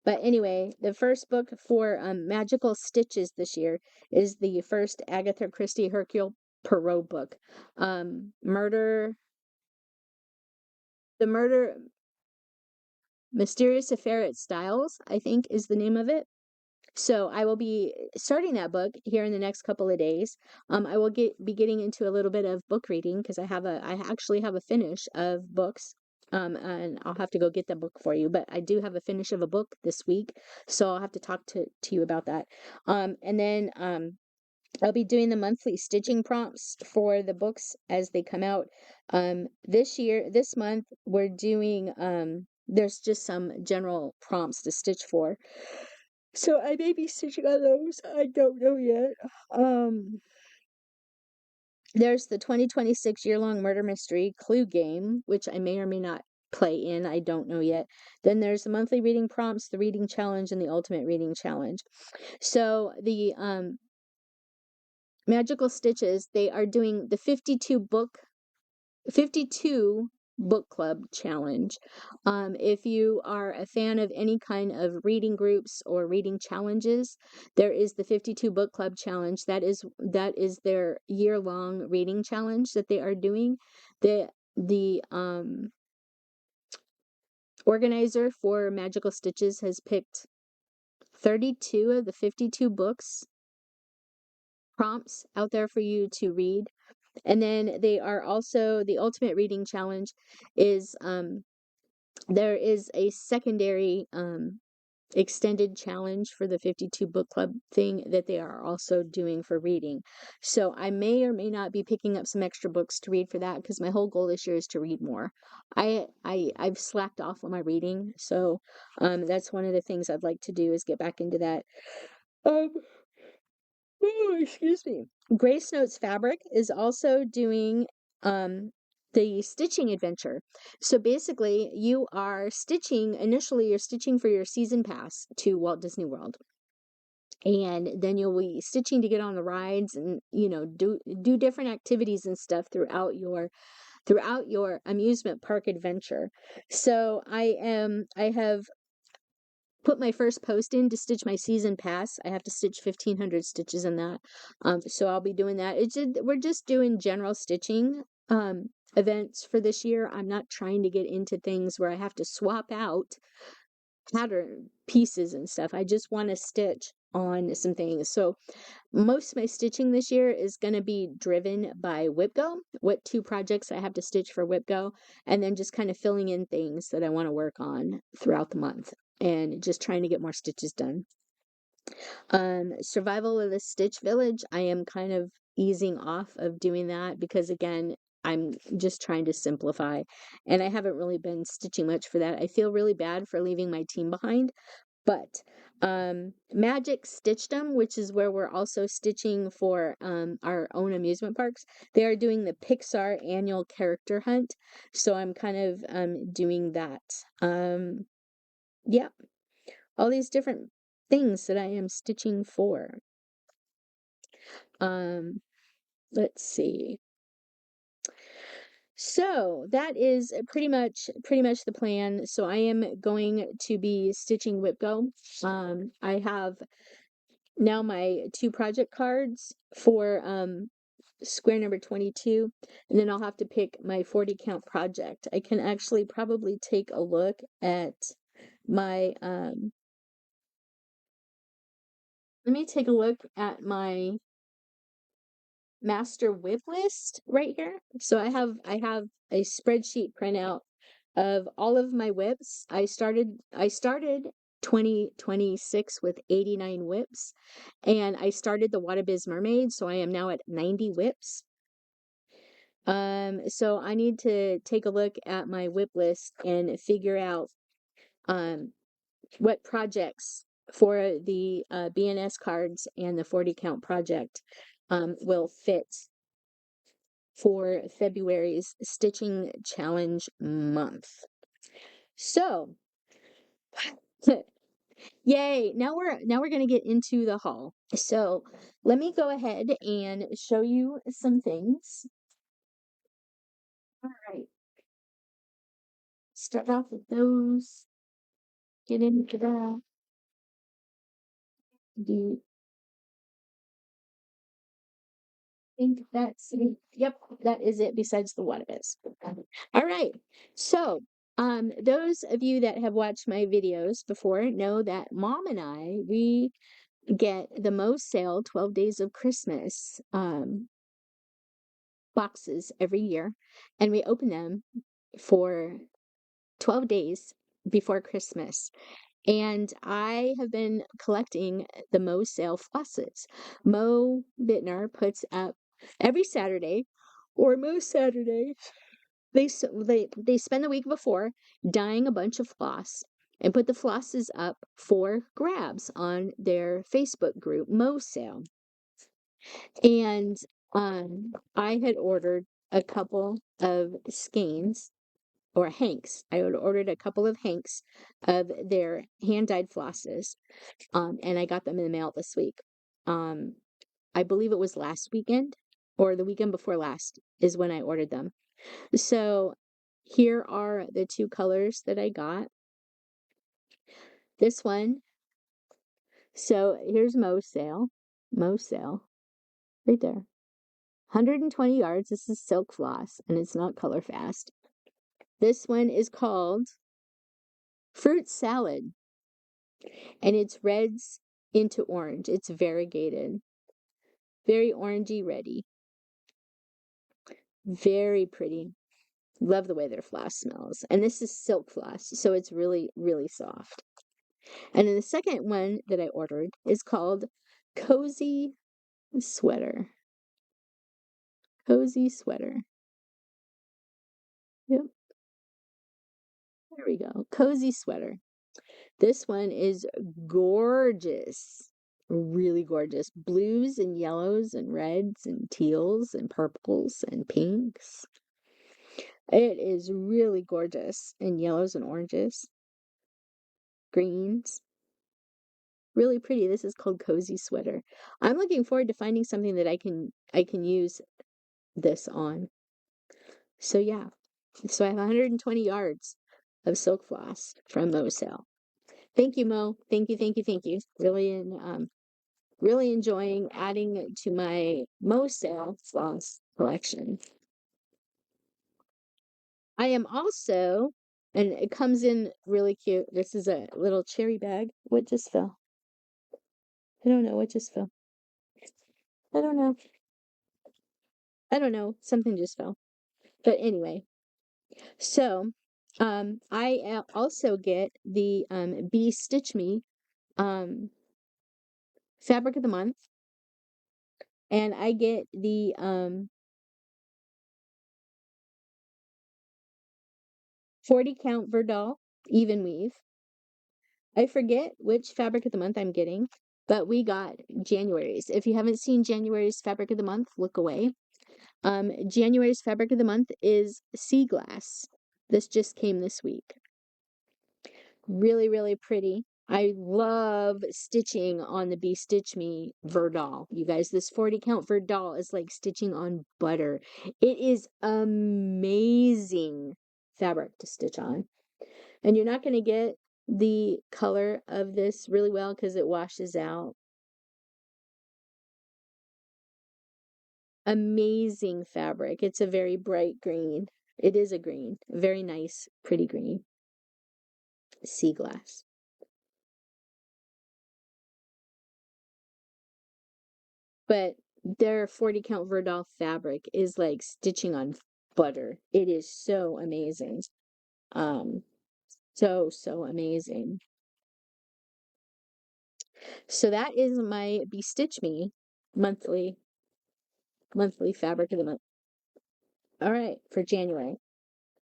But anyway, the first book for Magical Stitches this year is the first Agatha Christie Hercule Poirot book. The Murder Mysterious Affair at Styles, I think is the name of it. So I will be starting that book here in the next couple of days. I will be getting into a little bit of book reading because I actually have a finish of books. And I'll have to go get that book for you, but I do have a finish of a book this week, so I'll have to talk to you about that. And then I'll be doing the monthly stitching prompts for the books as they come out. This month, we're doing, there's just some general prompts to stitch for. So I may be stitching on those. I don't know yet. There's the 2026 year-long murder mystery clue game, which I may or may not play in. I don't know yet. Then there's the monthly reading prompts, the reading challenge, and the ultimate reading challenge. So the Magical Stitches, they are doing the 52 book club challenge. If you are a fan of any kind of reading groups or reading challenges, there is the 52 book club challenge. That is their year-long reading challenge that they are doing. The organizer for Magical Stitches has picked 32 of the 52 books prompts out there for you to read. And then they are also, the ultimate reading challenge is there is a secondary extended challenge for the 52 book club thing that they are also doing for reading. So I may or may not be picking up some extra books to read for that, because my whole goal this year is to read more. I've slacked off on my reading, so that's one of the things I'd like to do, is get back into that. Oh, excuse me. Grace Notes Fabric is also doing the stitching adventure. So basically, you are stitching, initially, you're stitching for your season pass to Walt Disney World. And then you'll be stitching to get on the rides and, do different activities and stuff throughout your amusement park adventure. So I have put my first post in to stitch my season pass. I have to stitch 1,500 stitches in that. So I'll be doing that. We're just doing general stitching events for this year. I'm not trying to get into things where I have to swap out pattern pieces and stuff. I just want to stitch on some things. So most of my stitching this year is going to be driven by WhipGo, what 2 projects I have to stitch for WhipGo, and then just kind of filling in things that I want to work on throughout the month and just trying to get more stitches done. Survival of the Stitch Village, I am kind of easing off of doing that because, again, I'm just trying to simplify, and I haven't really been stitching much for that. I feel really bad for leaving my team behind, but Magic Stitchdom, which is where we're also stitching for our own amusement parks, they are doing the Pixar annual character hunt, so I'm kind of doing that. Yeah, all these different things that I am stitching for. Let's see. So that is pretty much the plan. So I am going to be stitching WhipGo. I have now my 2 project cards for square number 22, and then I'll have to pick my 40 count project. I can actually probably take a look at my let me take a look at my master whip list right here. So I have a spreadsheet printout of all of my whips. I started 2026 with 89 whips, and I started the Wadabiz Mermaid, so I am now at 90 whips. So I need to take a look at my whip list and figure out what projects for the BNS cards and the 40 count project will fit for February's stitching challenge month. So, yay! Now we're going to get into the haul. So, let me go ahead and show you some things. All right. Start off with those. Get into that. Do think that's it. Yep, that is it besides the Wadabiz. All right. So, those of you that have watched my videos before know that Mom and I, we get the Moe's Sale 12 Days of Christmas boxes every year, and we open them for 12 days before Christmas. And I have been collecting the Moe's Sale flosses. Mo Bittner puts up every Saturday, or most Saturdays, they spend the week before dyeing a bunch of floss and put the flosses up for grabs on their Facebook group, Moe's Sale. And I had ordered a couple of skeins or hanks. I had ordered a couple of hanks of their hand-dyed flosses, and I got them in the mail this week. I believe it was last weekend or the weekend before last is when I ordered them. So here are the 2 colors that I got. This one, so here's Moe's Sale. Moe's Sale, right there. 120 yards. This is silk floss, and it's not color fast. This one is called Fruit Salad, and it's reds into orange. It's variegated. Very orangey reddy. Very pretty. Love the way their floss smells. And this is silk floss, so it's really, really soft. And then the second one that I ordered is called Cozy Sweater. Cozy Sweater. Yep. There we go. Cozy Sweater. This one is gorgeous. Really gorgeous. Blues and yellows and reds and teals and purples and pinks. It is really gorgeous in yellows and oranges, greens. Really pretty. This is called Cozy Sweater. I'm looking forward to finding something that I can use this on. So yeah. So I have 120 yards of silk floss from Mo Sale. Thank you, Mo. Thank you, thank you, thank you. Really enjoying adding to my Mo Sale floss collection. I am also, and it comes in really cute. This is a little cherry bag. What just fell? I don't know what just fell. I don't know. I don't know. Something just fell. But anyway, so I also get the Bee Stitch Me um fabric of the month, and I get the 40 count Verdal even weave. I forget which fabric of the month I'm getting, but we got January's. If you haven't seen January's fabric of the month, look away. January's fabric of the month is Sea Glass. This just came this week. Really, really pretty. I love stitching on the Bee Stitch Me Verdal. You guys, this 40 count Verdal is like stitching on butter. It is amazing fabric to stitch on. And you're not going to get the color of this really well because it washes out. Amazing fabric. It's a very bright green. It is a green. Very nice, pretty green. Sea glass. But their 40 count Verdal fabric is like stitching on butter. It is so amazing. Um, so amazing. So that is my Bestitch Me monthly fabric of the month. All right, for January.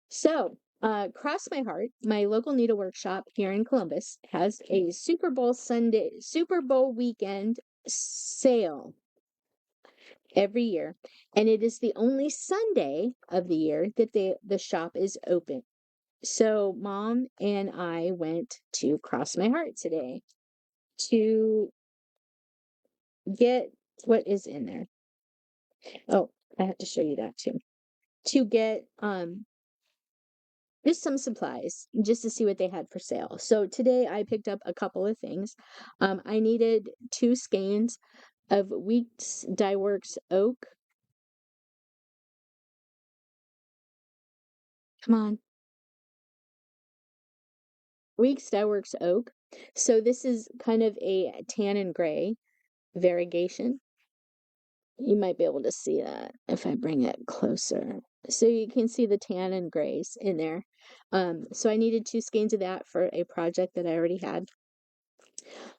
So, Cross My Heart, my local needle workshop here in Columbus, has a Super Bowl weekend sale every year, and it is the only Sunday of the year that the shop is open. So, Mom and I went to Cross My Heart today to get what is in there. Oh, I have to show you that too. To get just some supplies just to see what they had for sale. So today I picked up a couple of things. I needed 2 skeins of Weeks Dye Works Oak. Come on. Weeks Dye Works Oak. So this is kind of a tan and gray variegation. You might be able to see that if I bring it closer. So you can see the tan and grays in there. So I needed 2 skeins of that for a project that I already had.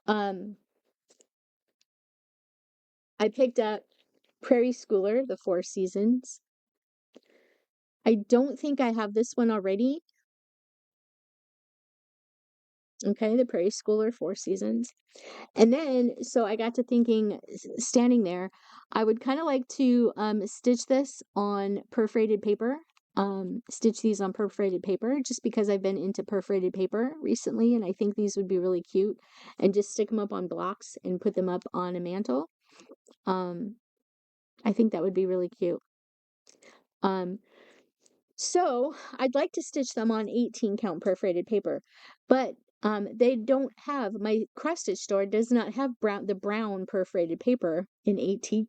I picked up Prairie Schooler, the 4 Seasons. I don't think I have this one already. Okay, the Prairie Schooler 4 Seasons. And then, so I got to thinking, standing there, I would kind of like to stitch this on perforated paper. Stitch these on perforated paper just because I've been into perforated paper recently, and I think these would be really cute. And just stick them up on blocks and put them up on a mantle. I think that would be really cute. So I'd like to stitch them on 18 count perforated paper, but they don't have, my cross stitch store does not have the brown perforated paper in 18,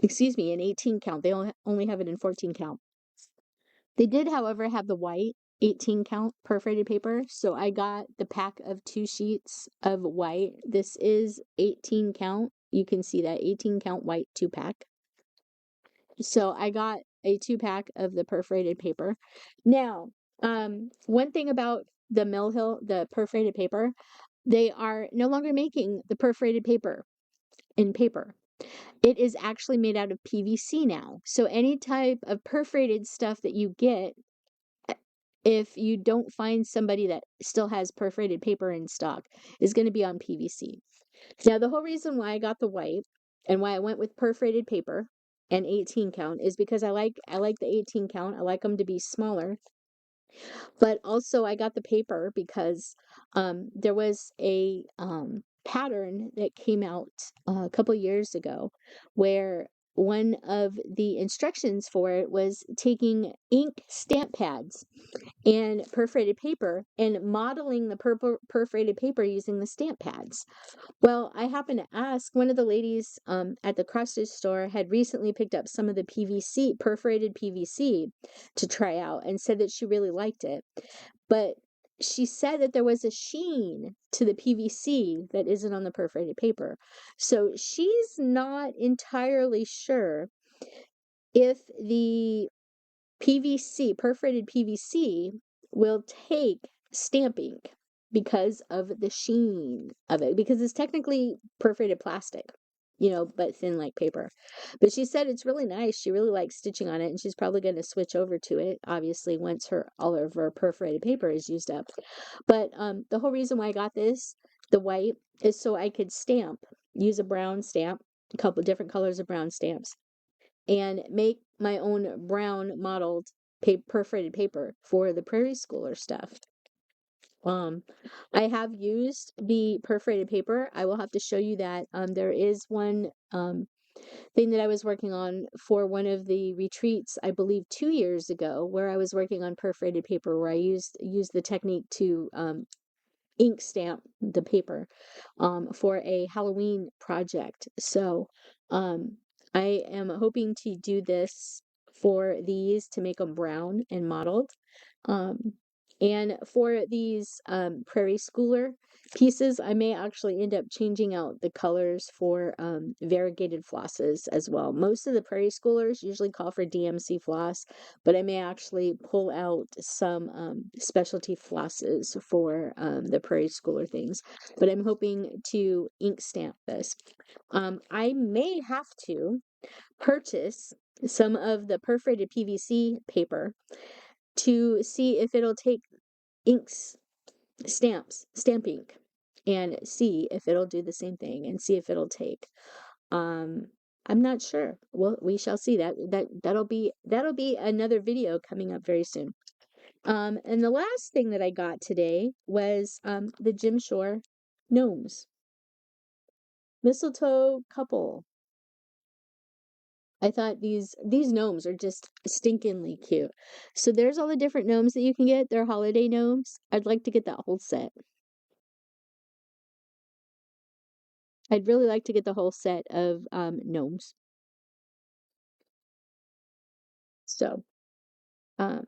in 18 count. They only have it in 14 count. They did, however, have the white 18 count perforated paper. So I got the pack of 2 sheets of white. This is 18 count. You can see that 18 count white 2-pack. So I got a 2-pack of the perforated paper. Now, one thing about the Mill Hill, the perforated paper, they are no longer making the perforated paper in paper. It is actually made out of PVC now. So any type of perforated stuff that you get, if you don't find somebody that still has perforated paper in stock, is going to be on PVC. Now, the whole reason why I got the white and why I went with perforated paper and 18 count is because I like the 18 count. I like them to be smaller. But also I got the paper because there was a pattern that came out a couple years ago where one of the instructions for it was taking ink stamp pads and perforated paper and modeling the perforated paper using the stamp pads. Well, I happened to ask one of the ladies at the cross stitch store had recently picked up some of the PVC, perforated PVC, to try out and said that she really liked it. But she said that there was a sheen to the PVC that isn't on the perforated paper. So she's not entirely sure if the PVC, perforated PVC, will take stamp ink because of the sheen of it, because it's technically perforated plastic, but thin like paper. But she said it's really nice. She really likes stitching on it, and she's probably going to switch over to it, obviously, once all of her perforated paper is used up. But the whole reason why I got this, the white, is so I could use a brown stamp, a couple different colors of brown stamps, and make my own brown modeled perforated paper for the prairie schooler stuff. I have used the perforated paper. I will have to show you that. There is one thing that I was working on for one of the retreats, I believe 2 years ago, where I was working on perforated paper, where I used the technique to ink stamp the paper for a Halloween project. So I am hoping to do this for these to make them brown and mottled. Um, and for these prairie schooler pieces, I may actually end up changing out the colors for variegated flosses as well. Most of the prairie schoolers usually call for DMC floss, but I may actually pull out some specialty flosses for the prairie schooler things. But I'm hoping to ink stamp this. I may have to purchase some of the perforated PVC paper to see if it'll take stamp ink, and see if it'll do the same thing and see if it'll take. Um, I'm not sure. Well, we shall see. That'll be another video coming up very soon. And the last thing that I got today was the Jim Shore gnomes. Mistletoe couple. I thought these gnomes are just stinkingly cute. So there's all the different gnomes that you can get. They're holiday gnomes. I'd like to get that whole set. I'd really like to get the whole set of gnomes. So I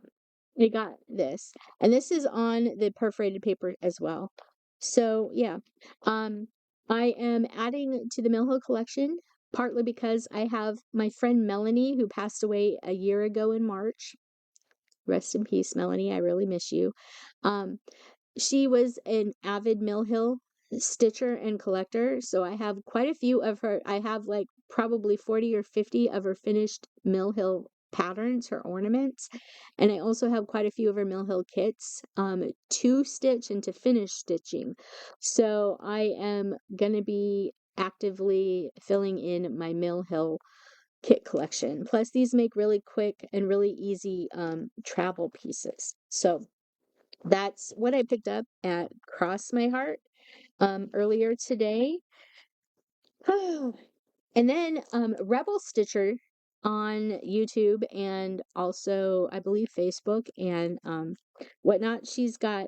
got this. And this is on the perforated paper as well. So yeah. I am adding to the Mill Hill collection, partly because I have my friend Melanie, who passed away a year ago in March. Rest in peace, Melanie. I really miss you. She was an avid Mill Hill stitcher and collector, so I have quite a few of her. I have like probably 40 or 50 of her finished Mill Hill patterns, her ornaments, and I also have quite a few of her Mill Hill kits to stitch and to finish stitching. So I am going to be actively filling in my Mill Hill kit collection. Plus, these make really quick and really easy travel pieces. So that's what I picked up at Cross My Heart earlier today. And then Rebel Stitcher on YouTube and also I believe Facebook and whatnot. She's got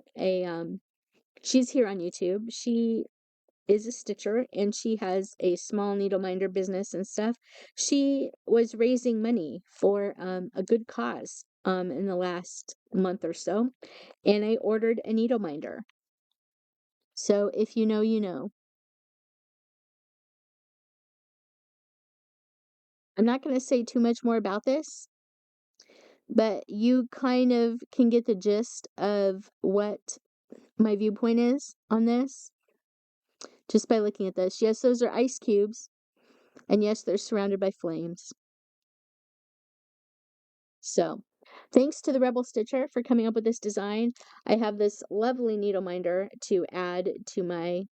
she's here on YouTube. She is a stitcher and she has a small needle minder business and stuff. She was raising money for a good cause in the last month or so, and I ordered a needle minder. So if you know, you know. I'm not going to say too much more about this, but you kind of can get the gist of what my viewpoint is on this just by looking at this. Yes, those are ice cubes, and yes, they're surrounded by flames. So, thanks to the Rebel Stitcher for coming up with this design. I have this lovely needle minder to add to my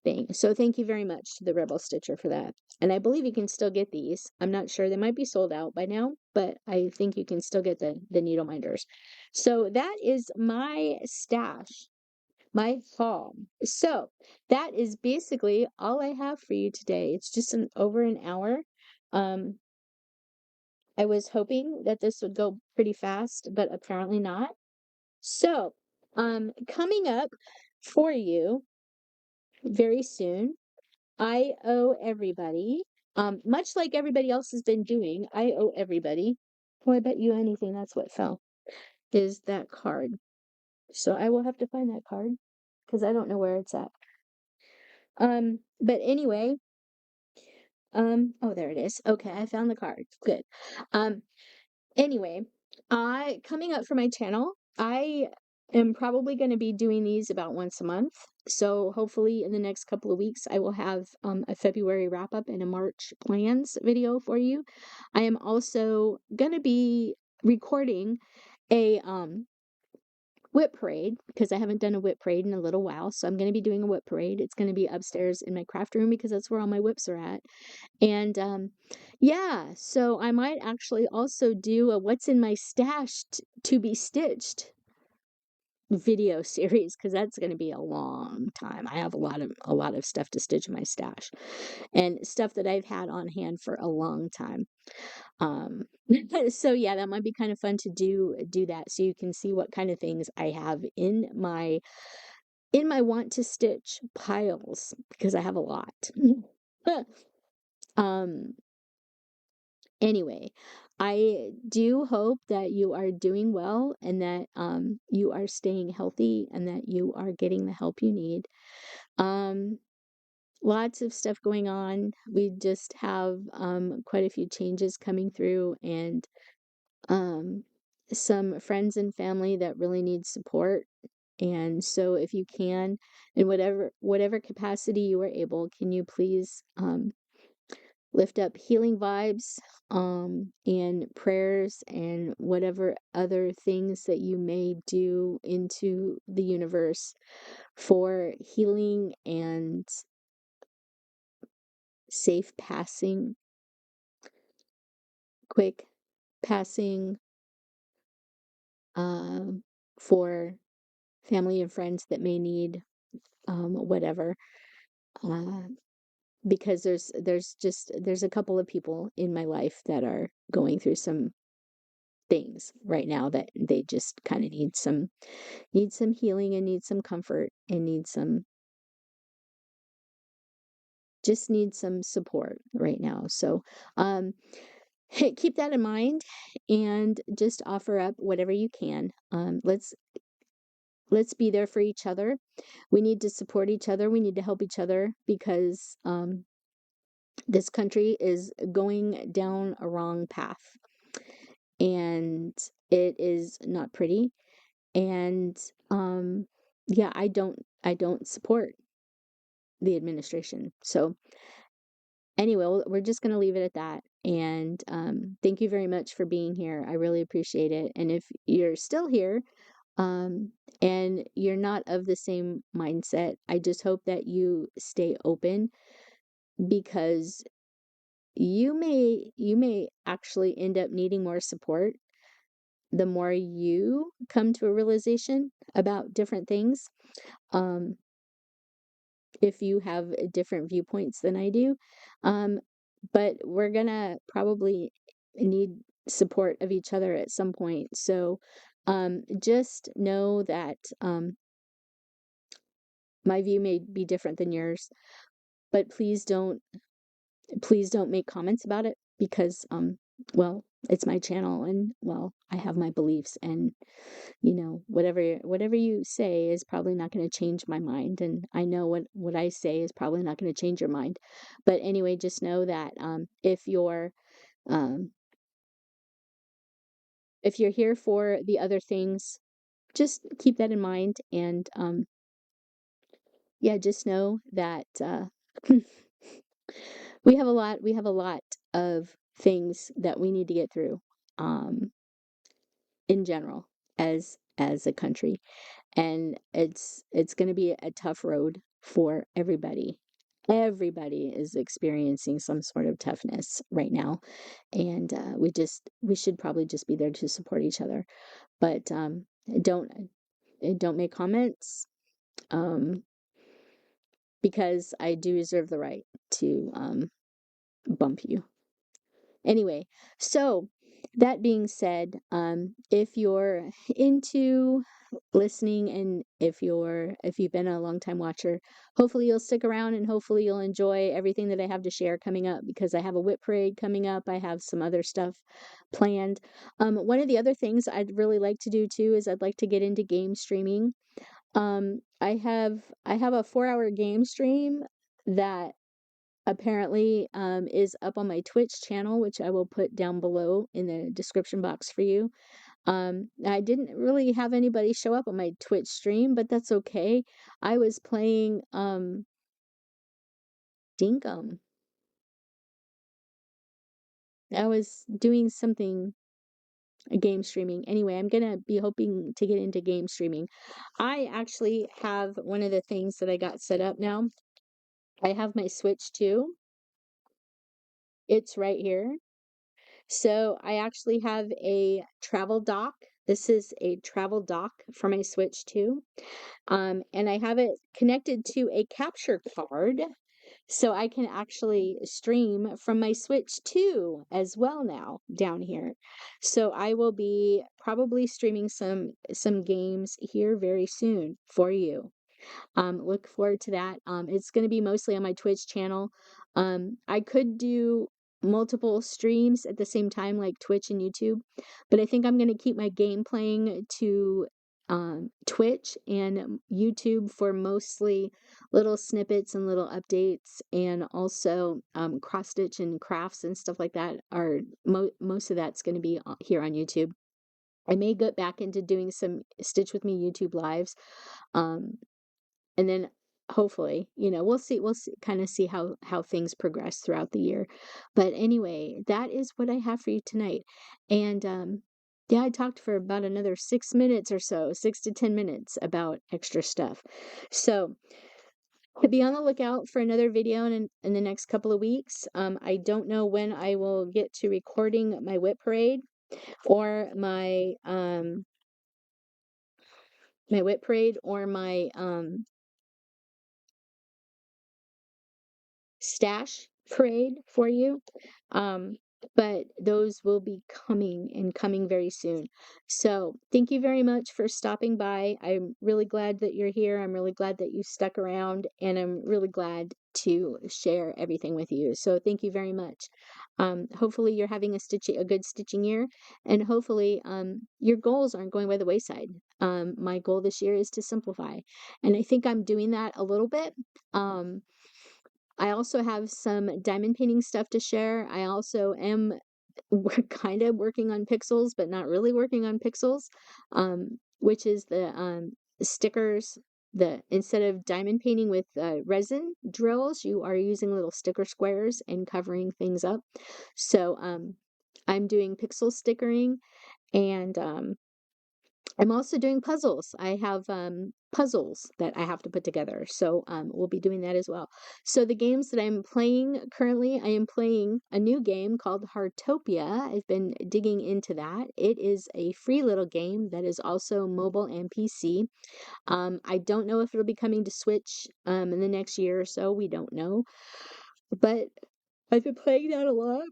thing. So, thank you very much to the Rebel Stitcher for that. And I believe you can still get these. I'm not sure. They might be sold out by now, but I think you can still get the needle minders. So that is my stash, my haul. So that is basically all I have for you today. It's just over an hour. Um, I was hoping that this would go pretty fast, but apparently not. So, coming up for you very soon, I owe everybody, much like everybody else has been doing, I owe everybody. Well, I bet you anything that's what fell, is that card. So I will have to find that card because I don't know where it's at. But anyway, oh, there it is. Okay, I found the card. Good. Um, Anyway, I coming up for my channel, I am probably going to be doing these about once a month. So hopefully in the next couple of weeks, I will have a February wrap up and a March plans video for you. I am also going to be recording a whip parade because I haven't done a whip parade in a little while. So I'm going to be doing a whip parade. It's going to be upstairs in my craft room because that's where all my whips are at. And yeah, so I might actually also do a what's in my stash to be stitched video series because that's going to be a long time. I have a lot of stuff to stitch in my stash and stuff that I've had on hand for a long time. Um so yeah, that might be kind of fun to do that so you can see what kind of things I have in my want to stitch piles because I have a lot. um Anyway, I do hope that you are doing well and that you are staying healthy and that you are getting the help you need. Um, Lots of stuff going on. We just have quite a few changes coming through and um, some friends and family that really need support. And so if you can, in whatever capacity you are able, can you please lift up healing vibes and prayers and whatever other things that you may do into the universe for healing and safe passing, quick passing, um, for family and friends that may need whatever. Uh, because there's a couple of people in my life that are going through some things right now that they just kind of need some healing and need some comfort and need some support right now. So hey, keep that in mind and just offer up whatever you can. Let's be there for each other. We need to support each other. We need to help each other because this country is going down a wrong path and it is not pretty. And yeah, I don't support the administration. So anyway, we're just going to leave it at that. And thank you very much for being here. I really appreciate it. And if you're still here um, and you're not of the same mindset, I just hope that you stay open because you may actually end up needing more support the more you come to a realization about different things. Um, if you have different viewpoints than I do. Um, but we're gonna probably need support of each other at some point. So just know that my view may be different than yours, but please don't make comments about it because well, it's my channel and well, I have my beliefs and whatever you say is probably not going to change my mind and I know what I say is probably not going to change your mind. But anyway, just know that um if you're here for the other things, just keep that in mind and yeah, just know that we have a lot of things that we need to get through um in general as a country, and it's going to be a tough road for everybody. Everybody is experiencing some sort of toughness right now, and we should probably just be there to support each other. But don't don't make comments, um, because I do reserve the right to bump you. Anyway, so that being said, if you're into listening and if you've been a long time watcher, hopefully you'll stick around and hopefully you'll enjoy everything that I have to share coming up because I have a whip parade coming up. I have some other stuff planned. One of the other things I'd really like to do too is I'd like to get into game streaming. I have a 4-hour game stream that apparently is up on my Twitch channel, which I will put down below in the description box for you. I didn't really have anybody show up on my Twitch stream, but that's okay. I was playing Dinkum. I was doing something game streaming. Anyway, I'm gonna be hoping to get into game streaming. I actually have one of the things that I got set up now. I have my Switch too. It's right here. So I actually have a travel dock. This is a travel dock for my Switch too. And I have it connected to a capture card. So I can actually stream from my Switch too as well now down here. So I will be probably streaming some games here very soon for you. Look forward to that. It's going to be mostly on my Twitch channel. I could do multiple streams at the same time, like Twitch and YouTube, but I think I'm going to keep my game playing to Twitch and YouTube for mostly little snippets and little updates, and also cross stitch and crafts and stuff like that. Are most of that's going to be here on YouTube. I may get back into doing some Stitch with Me YouTube lives. Um, and then hopefully, we'll see, kind of see how things progress throughout the year. But anyway, that is what I have for you tonight. And yeah, I talked for about another 6 minutes or so, 6 to 10 minutes about extra stuff. So be on the lookout for another video in the next couple of weeks. I don't know when I will get to recording my whip parade or my whip parade or my stash parade for you. Um, but those will be coming very soon. So thank you very much for stopping by. I'm really glad that you're here. I'm really glad that you stuck around, and I'm really glad to share everything with you. So thank you very much. Hopefully you're having a good stitching year, and hopefully your goals aren't going by the wayside. My goal this year is to simplify, and I think I'm doing that a little bit. I also have some diamond painting stuff to share. I also am kind of working on pixels, but not really working on pixels, which is the stickers. Instead of diamond painting with resin drills, you are using little sticker squares and covering things up. So I'm doing pixel stickering, and I'm also doing puzzles. I have puzzles that I have to put together. So we'll be doing that as well. So the games that I'm playing currently, I am playing a new game called Heartopia. I've been digging into that. It is a free little game that is also mobile and PC. I don't know if it'll be coming to Switch in the next year or so. We don't know. But I've been playing that a lot.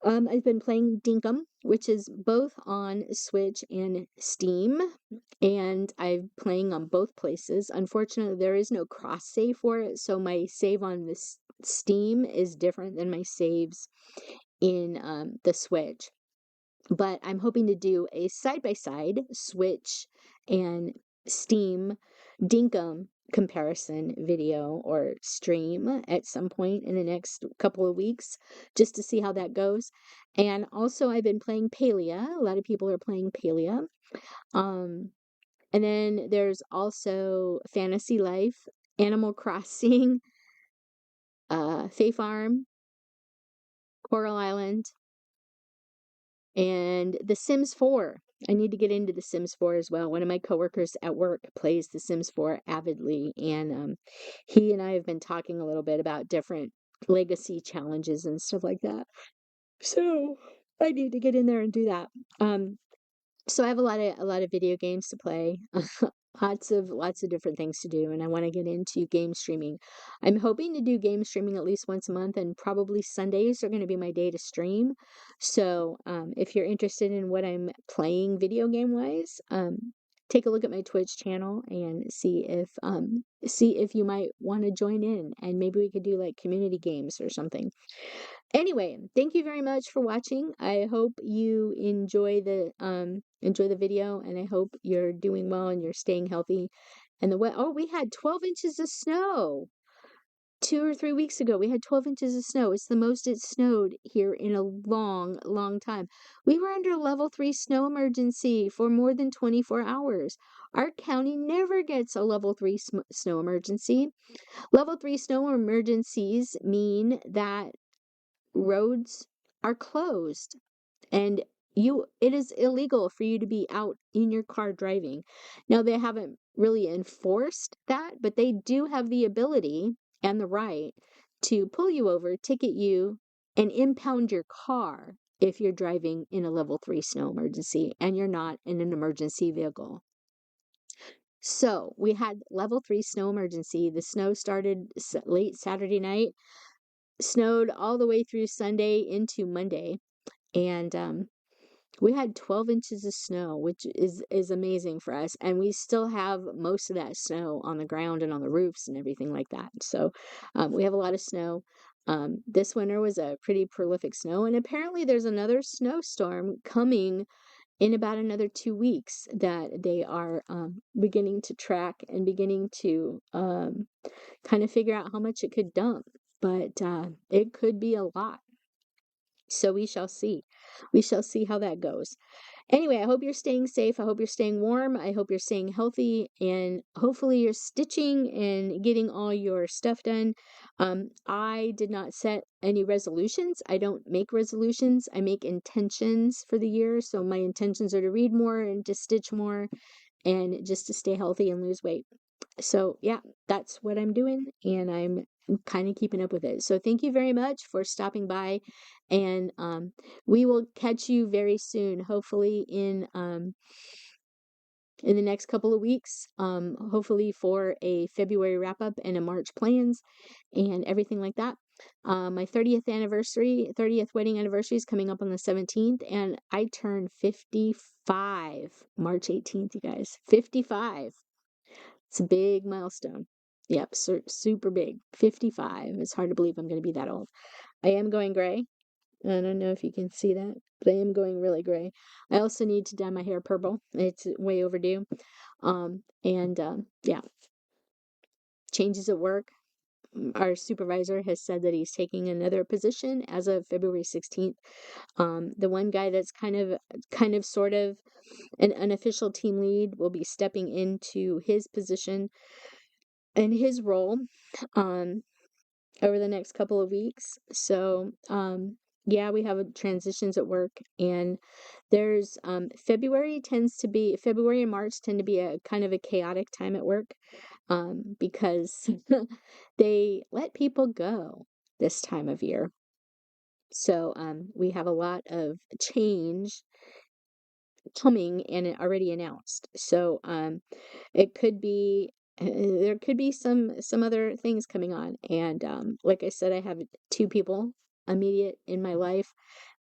I've been playing Dinkum, which is both on Switch and Steam, and I'm playing on both places. Unfortunately, there is no cross save for it, so my save on this Steam is different than my saves in the Switch. But I'm hoping to do a side-by-side Switch and Steam Dinkum comparison video or stream at some point in the next couple of weeks just to see how that goes. And also I've been playing Palia. A lot of people are playing Palia. Um, and then there's also Fantasy Life, Animal Crossing, Fae Farm, Coral Island, and The Sims 4. I need to get into The Sims 4 as well. One of my coworkers at work plays The Sims 4 avidly, and he and I have been talking a little bit about different legacy challenges and stuff like that. So I need to get in there and do that. So I have a lot of video games to play, lots of different things to do, and I want to get into game streaming. I'm hoping to do game streaming at least once a month, and probably Sundays are going to be my day to stream. So if you're interested in what I'm playing video game wise, take a look at my Twitch channel and see if you might want to join in, and maybe we could do like community games or something. Anyway, thank you very much for watching. I hope you enjoy the video, and I hope you're doing well and you're staying healthy. And we had 12 inches of snow 2 or 3 weeks ago. We had 12 inches of snow. It's the most it snowed here in a long, long time. We were under level 3 snow emergency for more than 24 hours. Our county never gets a level 3 snow emergency. Level 3 snow emergencies mean that roads are closed, and it is illegal for you to be out in your car driving. Now, they haven't really enforced that, but they do have the ability and the right to pull you over, ticket you, and impound your car if you're driving in a level 3 snow emergency and you're not in an emergency vehicle. So we had level 3 snow emergency. The snow started late Saturday night, snowed all the way through Sunday into Monday, and we had 12 inches of snow, which is amazing for us, and we still have most of that snow on the ground and on the roofs and everything like that. So we have a lot of snow. This winter was a pretty prolific snow, and apparently there's another snowstorm coming in about another 2 weeks that they are beginning to track and beginning to kind of figure out how much it could dump. But it could be a lot. So we shall see. We shall see how that goes. Anyway, I hope you're staying safe. I hope you're staying warm. I hope you're staying healthy. And hopefully you're stitching and getting all your stuff done. I did not set any resolutions. I don't make resolutions. I make intentions for the year. So my intentions are to read more and to stitch more and just to stay healthy and lose weight. So yeah, that's what I'm doing, and I'm kind of keeping up with it. So thank you very much for stopping by, and we will catch you very soon, hopefully in the next couple of weeks, hopefully for a February wrap up and a March plans and everything like that. My 30th wedding anniversary is coming up on the 17th, and I turn 55 March 18th, you guys. 55. It's a big milestone. Yep, super big. 55. It's hard to believe I'm going to be that old. I am going gray. I don't know if you can see that, but I am going really gray. I also need to dye my hair purple. It's way overdue. Yeah, changes at work. Our supervisor has said that he's taking another position as of February 16th. The one guy that's kind of sort of an unofficial team lead will be stepping into his position and his role over the next couple of weeks. So yeah, we have transitions at work, and there's February and March tend to be a kind of a chaotic time at work, because they let people go this time of year. So we have a lot of change coming and already announced. So it could be there could be some other things coming on, and like I said, I have 2 people immediate in my life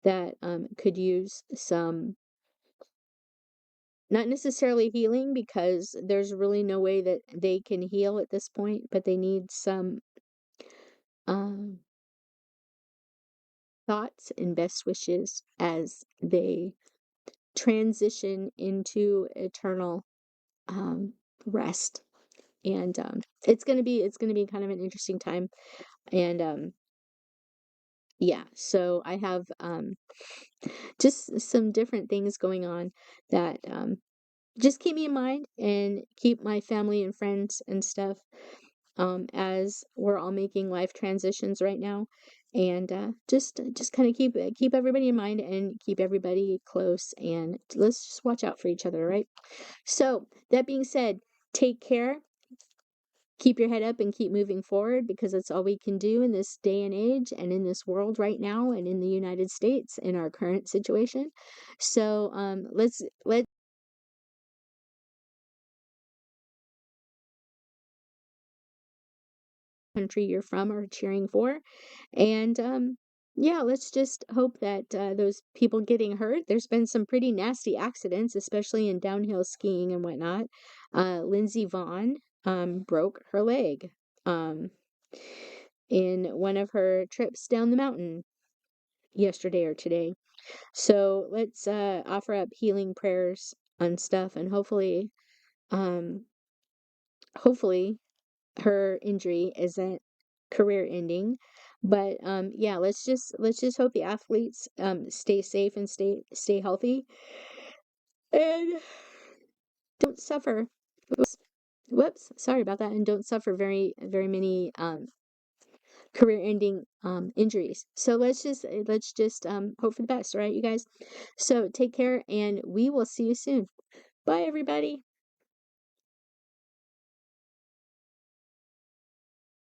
that could use some, not necessarily healing, because there's really no way that they can heal at this point, but they need some um thoughts and best wishes as they transition into eternal rest. And it's gonna be kind of an interesting time. And yeah, so I have just some different things going on that just keep me in mind and keep my family and friends and stuff, as we're all making life transitions right now. and just kind of keep everybody in mind and keep everybody close, and let's just watch out for each other, right? So that being said, take care, keep your head up, and keep moving forward, because that's all we can do in this day and age and in this world right now and in the United States in our current situation. So let's country you're from or cheering for. And yeah, let's just hope that those people getting hurt, there's been some pretty nasty accidents, especially in downhill skiing and whatnot. Lindsey Vaughn broke her leg um, in one of her trips down the mountain yesterday or today. So let's offer up healing prayers and stuff, and um, hopefully her injury isn't career ending. But yeah, let's just hope the athletes stay safe and stay healthy and don't suffer. Whoops, whoops, sorry about that, and don't suffer very many career ending injuries. So let's just hope for the best, all right, you guys? So take care, and we will see you soon. Bye, everybody.